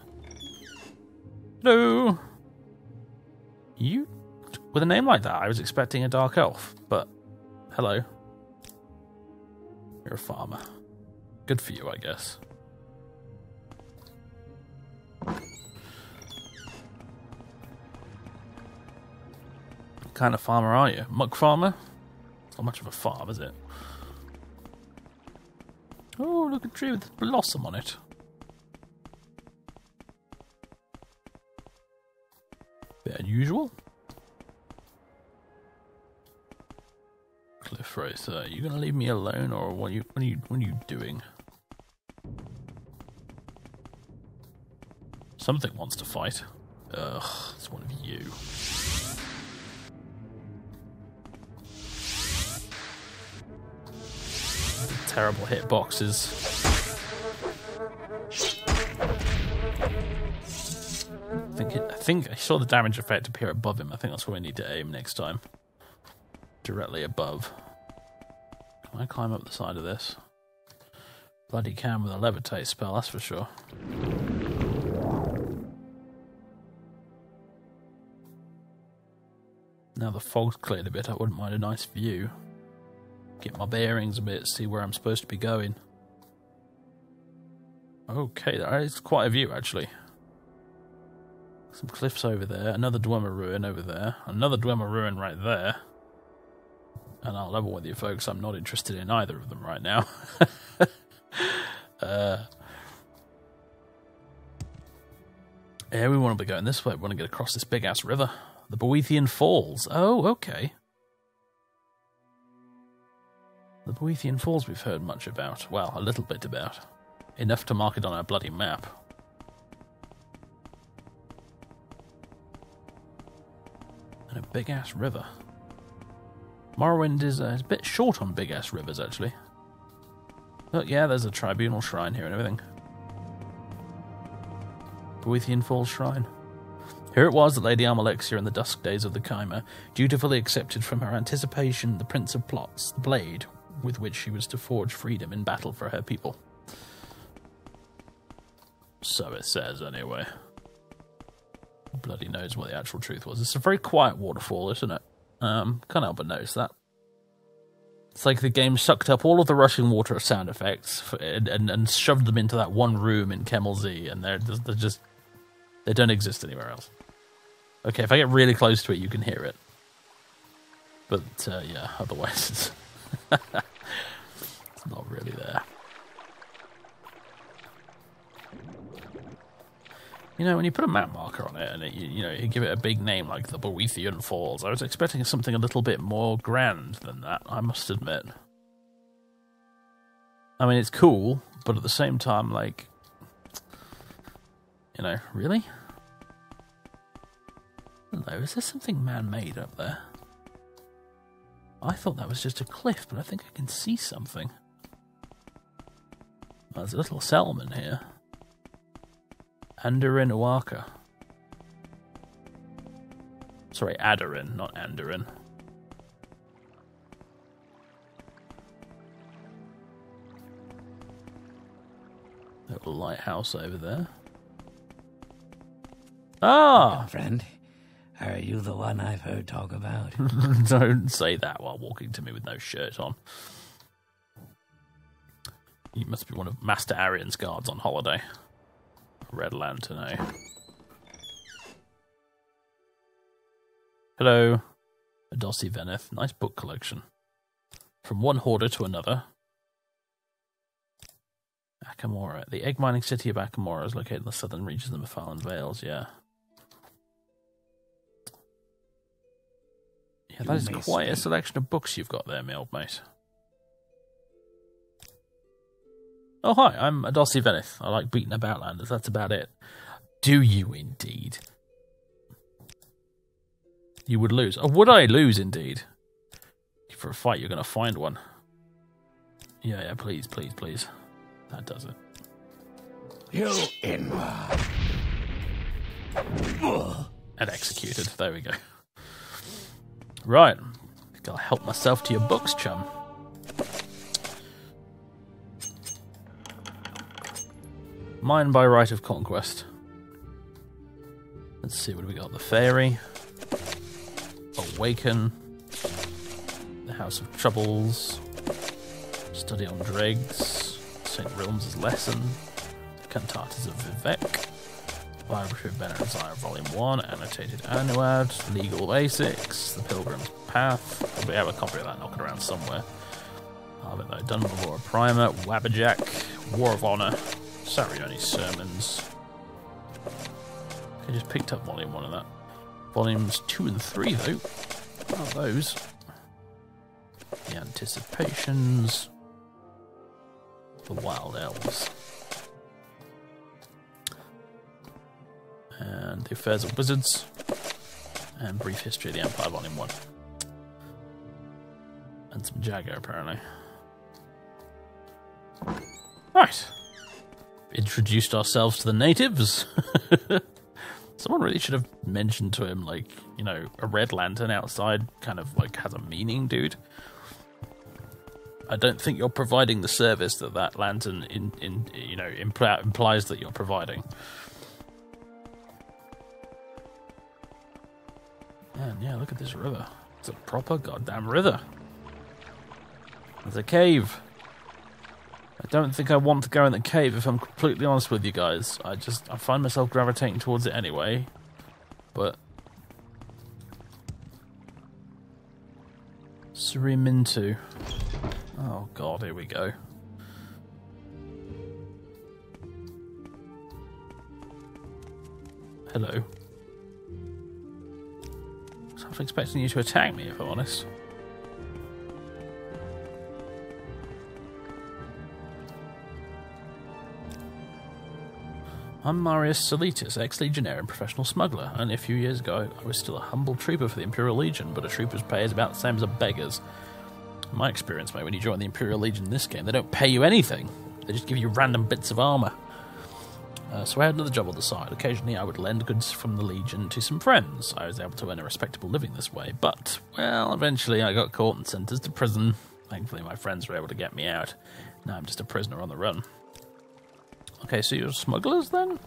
Hello! You... With a name like that, I was expecting a dark elf, but... Hello. You're a farmer. Good for you, I guess. What kind of farmer are you? Muck farmer? It's not much of a farm, is it? Oh, look at a tree with blossom on it. Bit unusual. Cliff Racer, are you gonna leave me alone, or what are you doing? Something wants to fight. Ugh, it's one of you. Terrible hitboxes. I think I saw the damage effect appear above him. I think that's where we need to aim next time. Directly above. Can I climb up the side of this? Bloody can with a levitate spell, that's for sure. Now the fog's cleared a bit, I wouldn't mind a nice view. Get my bearings a bit, see where I'm supposed to be going. Okay, that is quite a view, actually. Some cliffs over there, another Dwemer ruin over there, another Dwemer ruin right there. And I'll level with you folks, I'm not interested in either of them right now. Yeah, we want to be going this way, we want to get across this big-ass river. The Boethian Falls. Oh, okay. The Boethian Falls we've heard much about. Well, a little bit about. Enough to mark it on our bloody map. And a big-ass river. Morrowind is a bit short on big-ass rivers, actually. Oh, yeah, there's a tribunal shrine here and everything. Boethian Falls Shrine. Here it was that Lady Almalexia in the dusk days of the Chimera dutifully accepted from her anticipation the Prince of Plots, the blade with which she was to forge freedom in battle for her people. So it says, anyway. Bloody knows what the actual truth was. It's a very quiet waterfall, isn't it? Can't help but notice that. It's like the game sucked up all of the rushing water sound effects and shoved them into that one room in Kemel-Ze, and they don't exist anywhere else. Okay, if I get really close to it, you can hear it. But, yeah, otherwise it's not really there. You know, when you put a map marker on it and you give it a big name like the Boethian Falls, I was expecting something a little bit more grand than that, I must admit. I mean, it's cool, but at the same time, like, really? Hello, is there something man-made up there? I thought that was just a cliff, but I think I can see something. There's a little settlement here. Andarin Uaka. Sorry, Adarin, not Andarin. Little lighthouse over there. Ah! Friend, are you the one I've heard talk about? Don't say that while walking to me with no shirt on. You must be one of Master Arian's guards on holiday. Red Lantern, eh? Hello. Adossi Veneth. Nice book collection. From one hoarder to another. Akamora. The egg mining city of Akamora is located in the southern regions of the Mephalan Vales, yeah. Yeah, that is quite a selection of books you've got there, my old mate. Oh, hi, I'm Adossi Veneth. I like beating up Outlanders, that's about it. Do you indeed? You would lose. Oh, would I lose indeed? For a fight, you're going to find one. Yeah, please, please, please. That does it. You in. And executed. There we go. Right. Gotta help myself to your books, chum. Mine by right of conquest. Let's see, what do we got? The Faery. Awaken. The House of Troubles. Study on Dregs. St. Realms' Lesson. Cantatas of Vivek. Biography of Ben and Isaiah Volume 1. Annotated Annuad. Legal Basics. The Pilgrim's Path. We have a copy of that knocking around somewhere. I don't know. Dunbar Primer. Wabberjack. War of Honor. Sarioni's Sermons. I just picked up Volume 1 of that. Volumes 2 and 3, though. What are those? The Anticipations. The Wild Elves. And The Affairs of Wizards. And Brief History of the Empire, Volume 1. And some Jago, apparently. Right. Introduced ourselves to the natives. Someone really should have mentioned to him, like, you know, a red lantern outside kind of, like, has a meaning, dude. I don't think you're providing the service that that lantern, implies that you're providing. Man, yeah, look at this river. It's a proper goddamn river. There's a cave. I don't think I want to go in the cave, if I'm completely honest with you guys. I find myself gravitating towards it anyway. But... Surimintu. Oh god, here we go. Hello. I was half expecting you to attack me, if I'm honest. I'm Marius Solitus, ex-legionnaire and professional smuggler. Only a few years ago, I was still a humble trooper for the Imperial Legion, but a trooper's pay is about the same as a beggar's. In my experience, mate, when you join the Imperial Legion in this game, they don't pay you anything. They just give you random bits of armour. So I had another job on the side. Occasionally I would lend goods from the Legion to some friends. I was able to earn a respectable living this way, but, well, eventually I got caught and sentenced to prison. Thankfully my friends were able to get me out. Now I'm just a prisoner on the run. Okay, so you're smugglers then?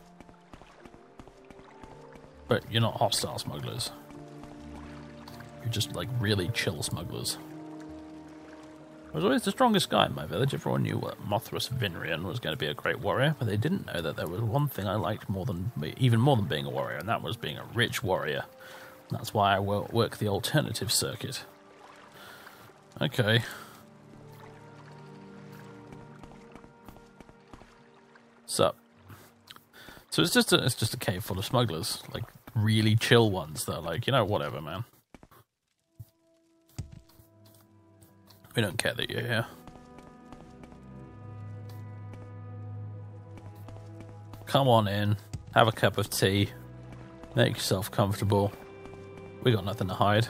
But you're not hostile smugglers. You're just, like, really chill smugglers. I was always the strongest guy in my village. Everyone knew Mothras Vinrian was going to be a great warrior, but they didn't know that there was one thing I liked even more than being a warrior, and that was being a rich warrior. And that's why I work the alternative circuit. Okay. So it's just a cave full of smugglers, like really chill ones that are like, you know, whatever, man. We don't care that you're here. Come on in, have a cup of tea, make yourself comfortable. We got nothing to hide.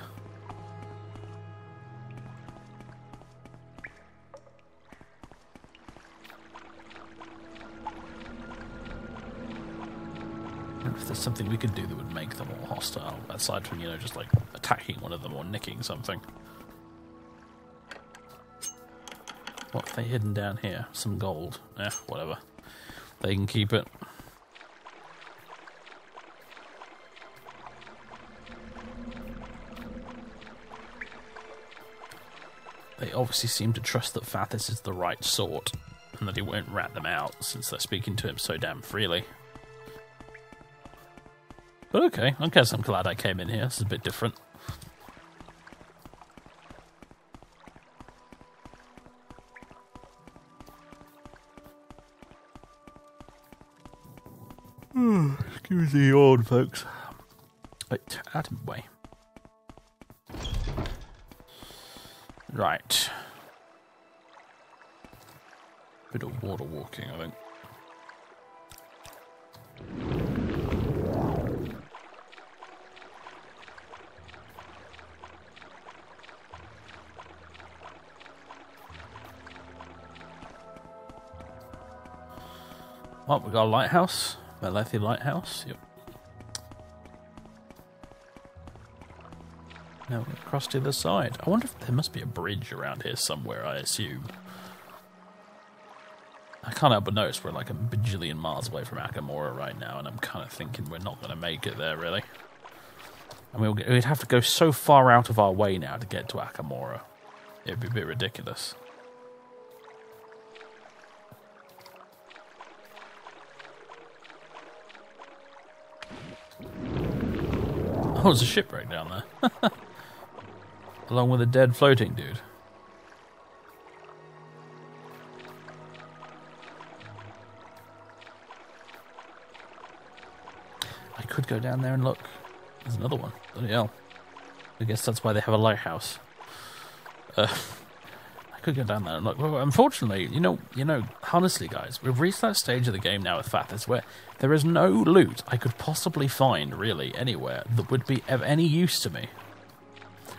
If there's something we could do that would make them all hostile, aside from, you know, just like attacking one of them or nicking something. What have they hidden down here? Some gold. Whatever. They can keep it. They obviously seem to trust that Fathis is the right sort, and that he won't rat them out, since they're speaking to him so damn freely. But okay, I guess I'm glad I came in here. This is a bit different. Excuse the yawn, folks. Wait, out of the way. Right. Bit of water walking, I think. Oh, we got a lighthouse. Malethi Lighthouse. Yep. Now we're across to the side. I wonder if there must be a bridge around here somewhere, I assume. I can't help but notice we're like a bajillion miles away from Akamora right now, and I'm kind of thinking we're not going to make it there, really. I mean, we'd have to go so far out of our way now to get to Akamora. It'd be a bit ridiculous. Oh, there's a shipwreck down there. Along with a dead floating dude. I could go down there and look. There's another one. Bloody hell. I guess that's why they have a lighthouse. I could go down there and look. Well, unfortunately, you know, honestly, guys, we've reached that stage of the game now with Sethandas where there is no loot I could possibly find, really, anywhere that would be of any use to me.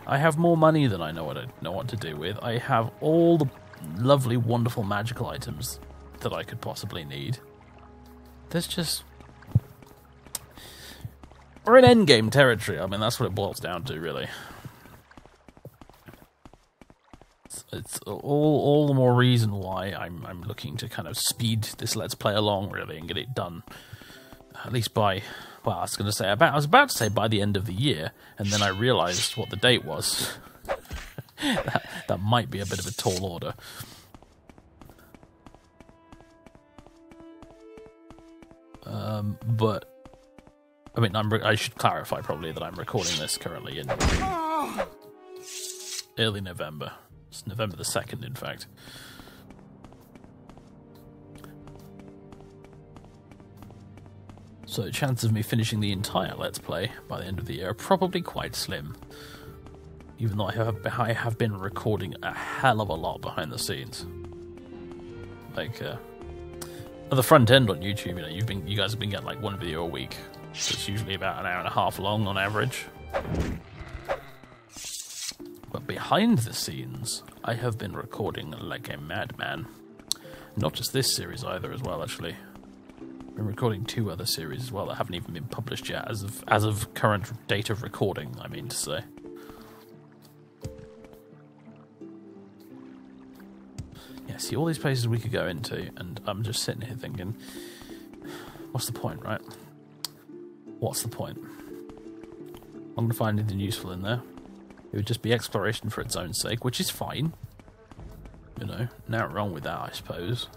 I have more money than I know what to do with. I have all the lovely, wonderful magical items that I could possibly need. There's just... We're in endgame territory. I mean, that's what it boils down to, really. It's all the more reason why I'm looking to kind of speed this Let's Play along, really, and get it done. At least by, well, I was about to say by the end of the year, and then I realised what the date was. that might be a bit of a tall order. But I mean, I should clarify probably that I'm recording this currently in early November. It's November the 2nd, in fact. So the chances of me finishing the entire Let's Play by the end of the year are probably quite slim. Even though I have been recording a hell of a lot behind the scenes. Like, at the front end on YouTube, you guys have been getting like one video a week. So it's usually about an hour and a half long on average. But behind the scenes, I have been recording like a madman. Not just this series either, as well. Actually, I've been recording 2 other series as well that haven't even been published yet, as of current date of recording. I mean to say. Yeah, see all these places we could go into, and I'm just sitting here thinking, what's the point, right? What's the point? I'm going to find anything useful in there. It would just be exploration for its own sake, which is fine. You know, nothing wrong with that, I suppose.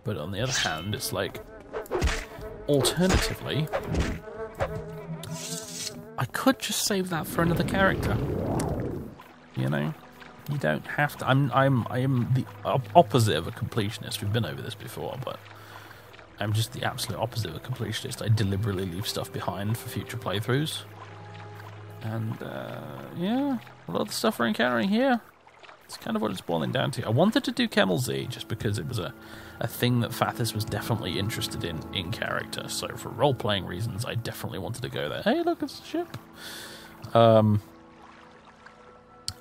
But on the other hand, it's like, alternatively, I could just save that for another character. You know, you don't have to. I am the opposite of a completionist. We've been over this before, but I'm just the absolute opposite of a completionist. I deliberately leave stuff behind for future playthroughs. And, yeah, a lot of the stuff we're encountering here, it's kind of what it's boiling down to. I wanted to do Kemel-Ze just because it was a thing that Sethandas was definitely interested in character. So for role-playing reasons, I definitely wanted to go there. Hey, look, it's a ship.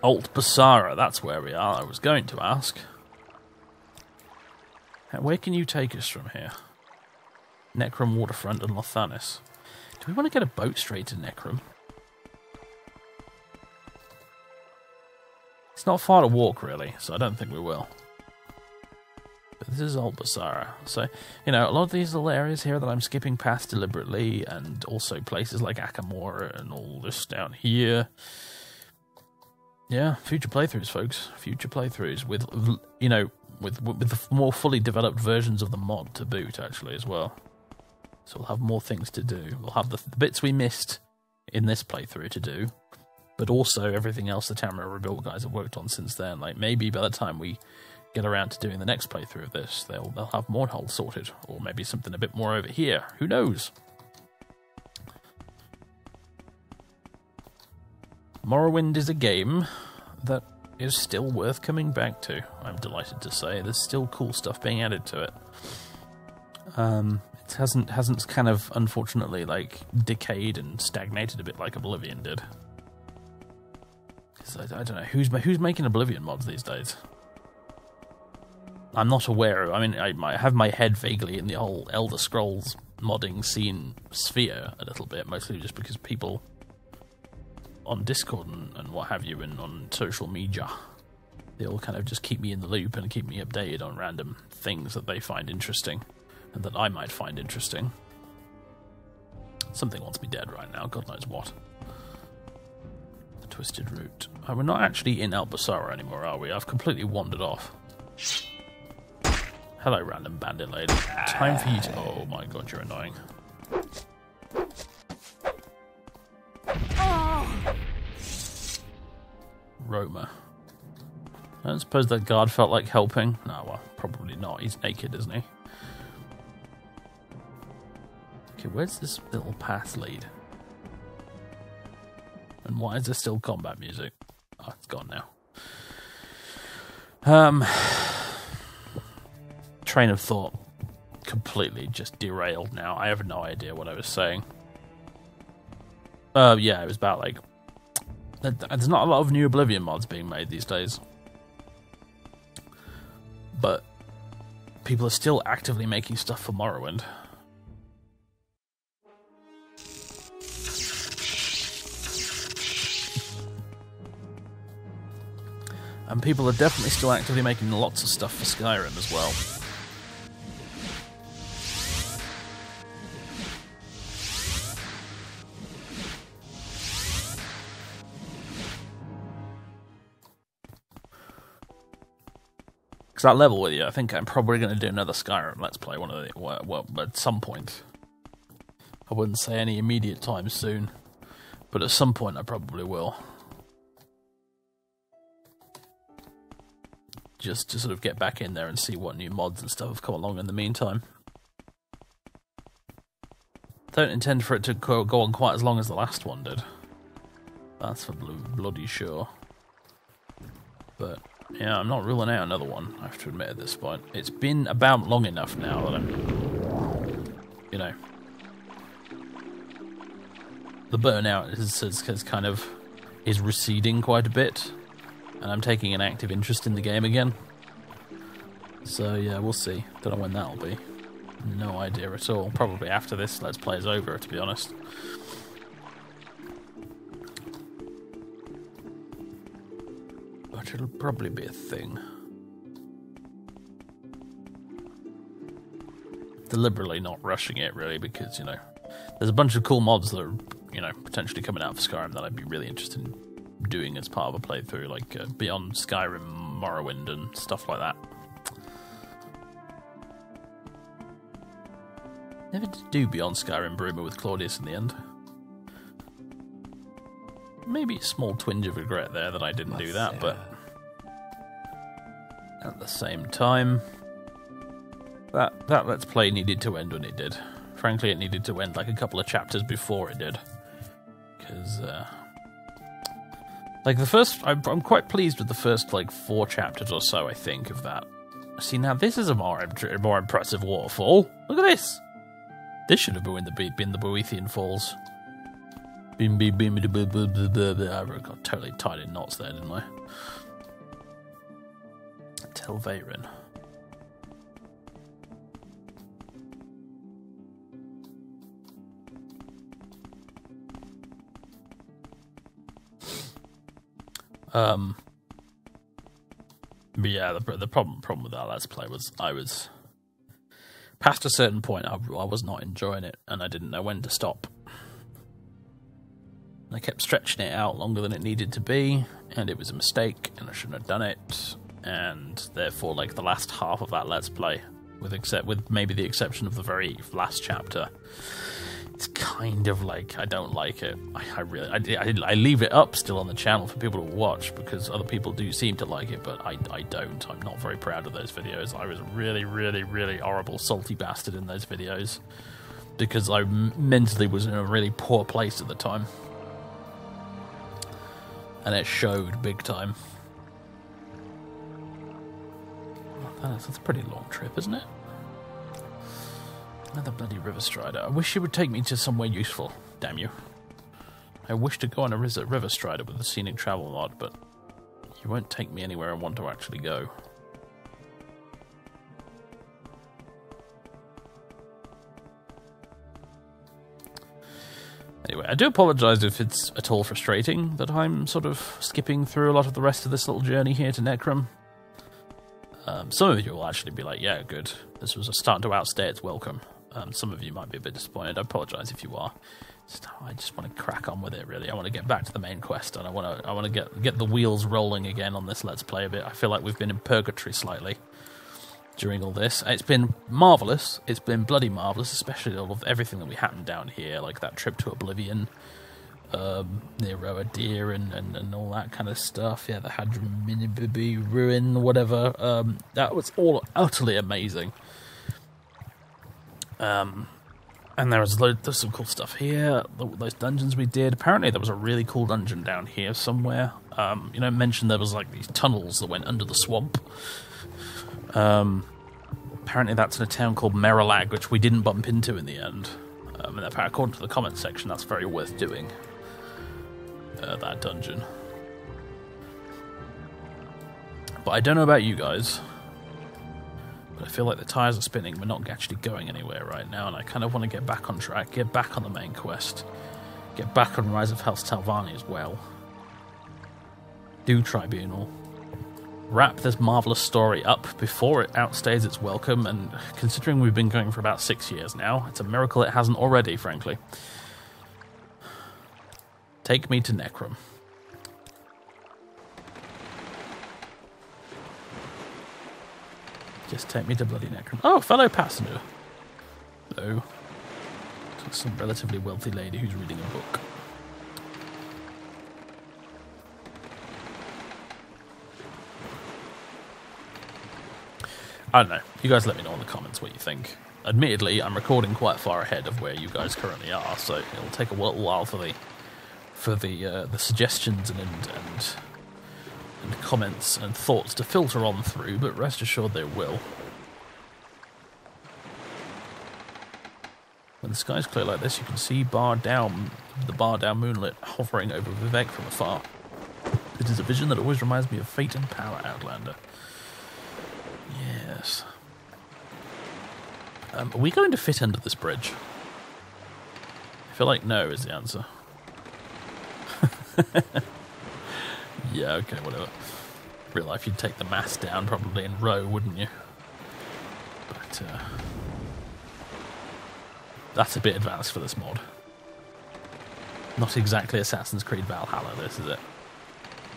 Alt Basara, that's where we are, I was going to ask. Where can you take us from here? Necrom, Waterfront, and Lothanis. Do we want to get a boat straight to Necrom? It's not far to walk, really, so I don't think we will. But this is Alt Basara. So, you know, a lot of these little areas here that I'm skipping past deliberately, and also places like Akamora and all this down here. Yeah, future playthroughs, folks. Future playthroughs with, you know, with the more fully developed versions of the mod to boot, actually, as well. So we'll have more things to do. We'll have the bits we missed in this playthrough to do, but also everything else the Tamriel Rebuilt guys have worked on since then. Like, maybe by the time we get around to doing the next playthrough of this, they'll have Morrowind sorted, or maybe something a bit more over here. Who knows? Morrowind is a game that is still worth coming back to, I'm delighted to say. There's still cool stuff being added to it. It hasn't kind of, unfortunately, like, decayed and stagnated a bit like Oblivion did. I don't know, who's making Oblivion mods these days? I'm not aware of. I mean, I have my head vaguely in the whole Elder Scrolls modding scene sphere a little bit, mostly just because people on Discord and what have you, and on social media, They all kind of just keep me in the loop and keep me updated on random things that they find interesting and that I might find interesting. Something wants me dead right now, God knows what. The Twisted Route. Oh, we're not actually in Albasara anymore, are we? I've completely wandered off. Hello, random bandit lady. Time for you to... Oh my god, you're annoying. Roma. I don't suppose that guard felt like helping. No, well, probably not. He's naked, isn't he? Okay, where's this little path lead? And why is there still combat music? Oh, it's gone now. Train of thought completely just derailed now. I have no idea what I was saying. Yeah, it was about like... There's not a lot of new Oblivion mods being made these days. But people are still actively making stuff for Morrowind. And people are definitely still actively making lots of stuff for Skyrim as well. Because that level with you, I think I'm probably going to do another Skyrim Let's Play one of the, well, at some point. I wouldn't say any immediate time soon, but at some point I probably will. Just to sort of get back in there and see what new mods and stuff have come along in the meantime. Don't intend for it to go on quite as long as the last one did. That's for bloody sure. But yeah, I'm not ruling out another one, I have to admit at this point. It's been about long enough now that I'm, you know, the burnout has kind of is receding quite a bit. And I'm taking an active interest in the game again. So yeah, we'll see. Don't know when that'll be. No idea at all. Probably after this Let's Play is over, to be honest. But it'll probably be a thing. Deliberately not rushing it, really, because, you know, there's a bunch of cool mods that are, you know, potentially coming out for Skyrim that I'd be really interested in doing as part of a playthrough, like Beyond Skyrim, Morrowind, and stuff like that. Never did do Beyond Skyrim Bruma with Claudius in the end. Maybe a small twinge of regret there that I didn't do that, but at the same time, that Let's Play needed to end when it did. Frankly, it needed to end like a couple of chapters before it did, because like the first, I'm quite pleased with the first like 4 chapters or so, I think, of that. See, now this is a more impressive waterfall. Look at this. This should have been the Boethian Falls. I got totally tied in knots there, didn't I? Tell Faeryn. But yeah, the problem with that Let's Play was I was past a certain point. I was not enjoying it, and I didn't know when to stop. I kept stretching it out longer than it needed to be, and it was a mistake, and I shouldn't have done it. And therefore, like the last half of that Let's Play, with maybe the exception of the very last chapter, it's kind of like I don't like it. I leave it up still on the channel for people to watch because other people do seem to like it, but I don't. I'm not very proud of those videos. I was a really, really, really horrible, salty bastard in those videos because I mentally was in a really poor place at the time, and it showed big time. That's a pretty long trip, isn't it? Another bloody River Strider. I wish you would take me to somewhere useful, damn you. I wish to go on a River Strider with the scenic travel mod, but you won't take me anywhere I want to actually go. Anyway, I do apologise if it's at all frustrating that I'm sort of skipping through a lot of the rest of this little journey here to Necrom. Some of you will actually be like, yeah, good. This was starting to outstay its welcome. Some of you might be a bit disappointed. I apologise if you are. I just want to crack on with it, really. I want to get back to the main quest, and I want to get the wheels rolling again on this Let's Play a bit. I feel like we've been in purgatory slightly during all this. It's been marvellous. It's been bloody marvellous, especially all of everything that we happened down here, like that trip to Oblivion, near Roadir and all that kind of stuff. Yeah, the Hadraminibibi ruin, whatever. That was all utterly amazing. And there's some cool stuff here. Those dungeons we did. Apparently there was a really cool dungeon down here somewhere. You know, mentioned there was like these tunnels that went under the swamp. Apparently that's in a town called Merilag, which we didn't bump into in the end. And according to the comments section, that's very worth doing. That dungeon. But I don't know about you guys. But I feel like the tyres are spinning. We're not actually going anywhere right now, and I kind of want to get back on track, get back on the main quest, get back on Rise of House Talvani as well. Do Tribunal. Wrap this marvellous story up before it outstays its welcome, and considering we've been going for about 6 years now, it's a miracle it hasn't already, frankly. Take me to Necrom. Just take me to bloody Necrom. Oh, fellow passenger. Hello. Some relatively wealthy lady who's reading a book. I don't know. You guys let me know in the comments what you think. Admittedly, I'm recording quite far ahead of where you guys currently are, so it'll take a little while for the suggestions and comments and thoughts to filter on through, but rest assured they will. When the sky's clear like this, you can see the bar down moonlit hovering over Vivek from afar. It is a vision that always reminds me of Fate and Power, Outlander. Yes. Are we going to fit under this bridge? I feel like no is the answer. Yeah, okay, whatever. Real life, you'd take the mast down probably in row, wouldn't you? But, that's a bit advanced for this mod. Not exactly Assassin's Creed Valhalla, this, is it?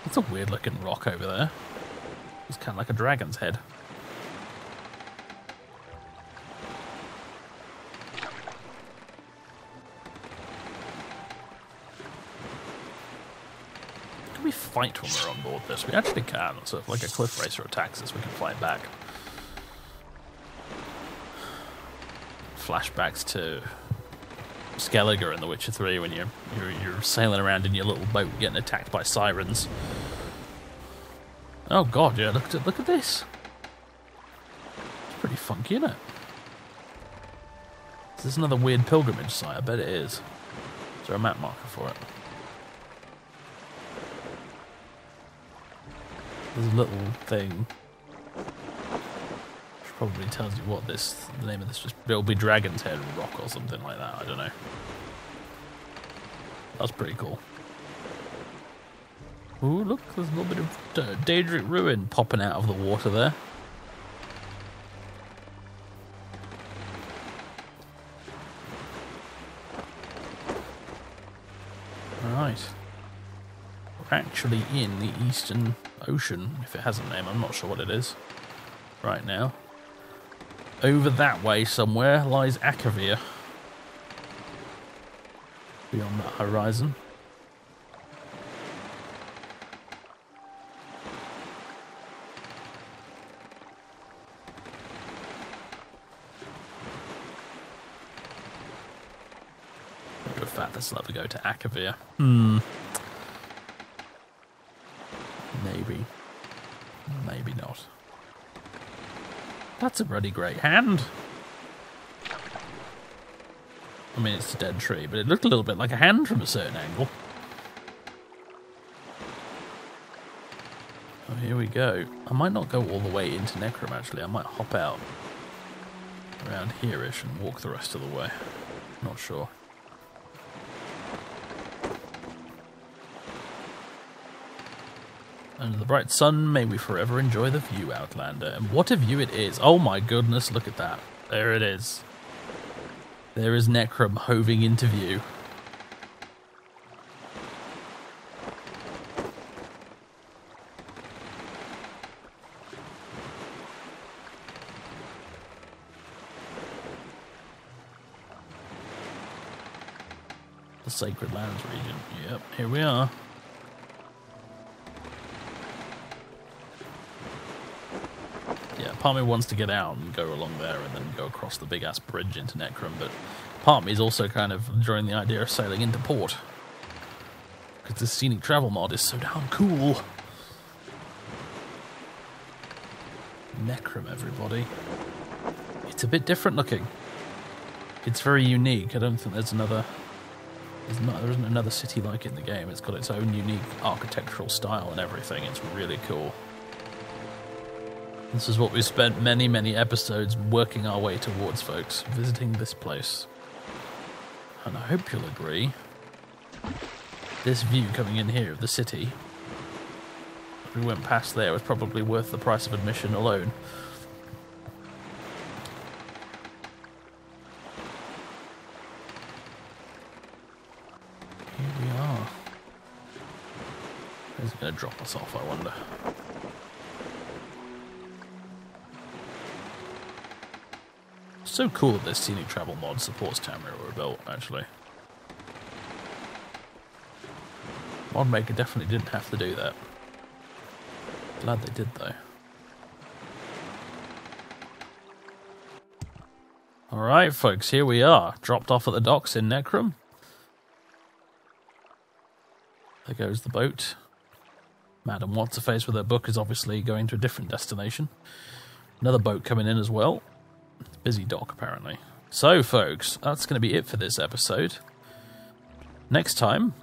That's a weird looking rock over there. It's kind of like a dragon's head. Can we fight when we're on board this? We actually can. So if like a cliff racer attacks us, we can fight back. Flashbacks to Skelliger in The Witcher 3 when you're sailing around in your little boat getting attacked by sirens. Oh god, yeah, look at this. It's pretty funky, isn't it? Is this another weird pilgrimage site? I bet it is. Is there a map marker for it? There's a little thing. Which probably tells you what the name of this is. It'll be Dragon's Head Rock or something like that, I don't know. That's pretty cool. Ooh, look, there's a little bit of Daedric ruin popping out of the water there. Right. We're actually in the Eastern Ocean, if it has a name. I'm not sure what it is right now. Over that way somewhere lies Akavir. Beyond that horizon. Good fact, let's never go to Akavir. Maybe. Maybe not. That's a bloody great hand. I mean, it's a dead tree, but it looked a little bit like a hand from a certain angle. Oh, here we go. I might not go all the way into Necrom, actually. I might hop out around here-ish and walk the rest of the way. Not sure. Under the bright sun, may we forever enjoy the view, Outlander. And what a view it is. Oh my goodness, look at that. There it is. There is Necrum hoving into view. The Sacred Lands region. Yep, here we are. Yeah, part of me wants to get out and go along there and then go across the big-ass bridge into Necrum, but part of me is also kind of enjoying the idea of sailing into port. Because this scenic travel mod is so damn cool. Necrum, everybody. It's a bit different looking. It's very unique. I don't think there's another... there isn't another city like it in the game. It's got its own unique architectural style and everything. It's really cool. This is what we've spent many, many episodes working our way towards, folks. Visiting this place. And I hope you'll agree. This view coming in here of the city, if we went past there, was probably worth the price of admission alone. Here we are. Where's it going to drop us off, I wonder? So cool that this scenic travel mod supports Tamriel Rebuilt, actually. Mod Maker definitely didn't have to do that. Glad they did, though. Alright, folks, here we are. Dropped off at the docks in Necrum. There goes the boat. Madam What's-Her-Face with her book is obviously going to a different destination. Another boat coming in as well. Busy dock, apparently. So, folks, that's going to be it for this episode. Next time,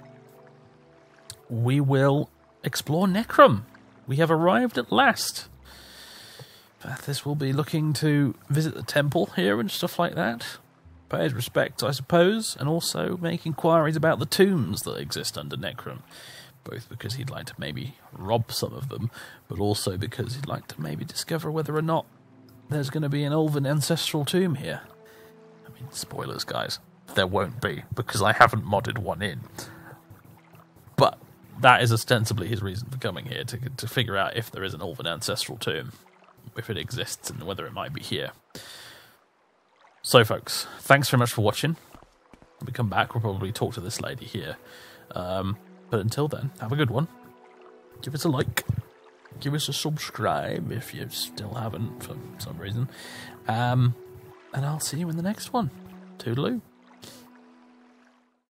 we will explore Necrum. We have arrived at last. This will be looking to visit the temple here and stuff like that. Pay his respects, I suppose, and also make inquiries about the tombs that exist under Necrum. Both because he'd like to maybe rob some of them, but also because he'd like to maybe discover whether or not there's going to be an elven ancestral tomb here. I mean, spoilers, guys. There won't be, because I haven't modded one in. But that is ostensibly his reason for coming here, to figure out if there is an elven ancestral tomb, if it exists, and whether it might be here. So, folks, thanks very much for watching. When we come back, we'll probably talk to this lady here. But until then, have a good one. Give us a like. Give us a subscribe if you still haven't for some reason. And I'll see you in the next one. Toodaloo.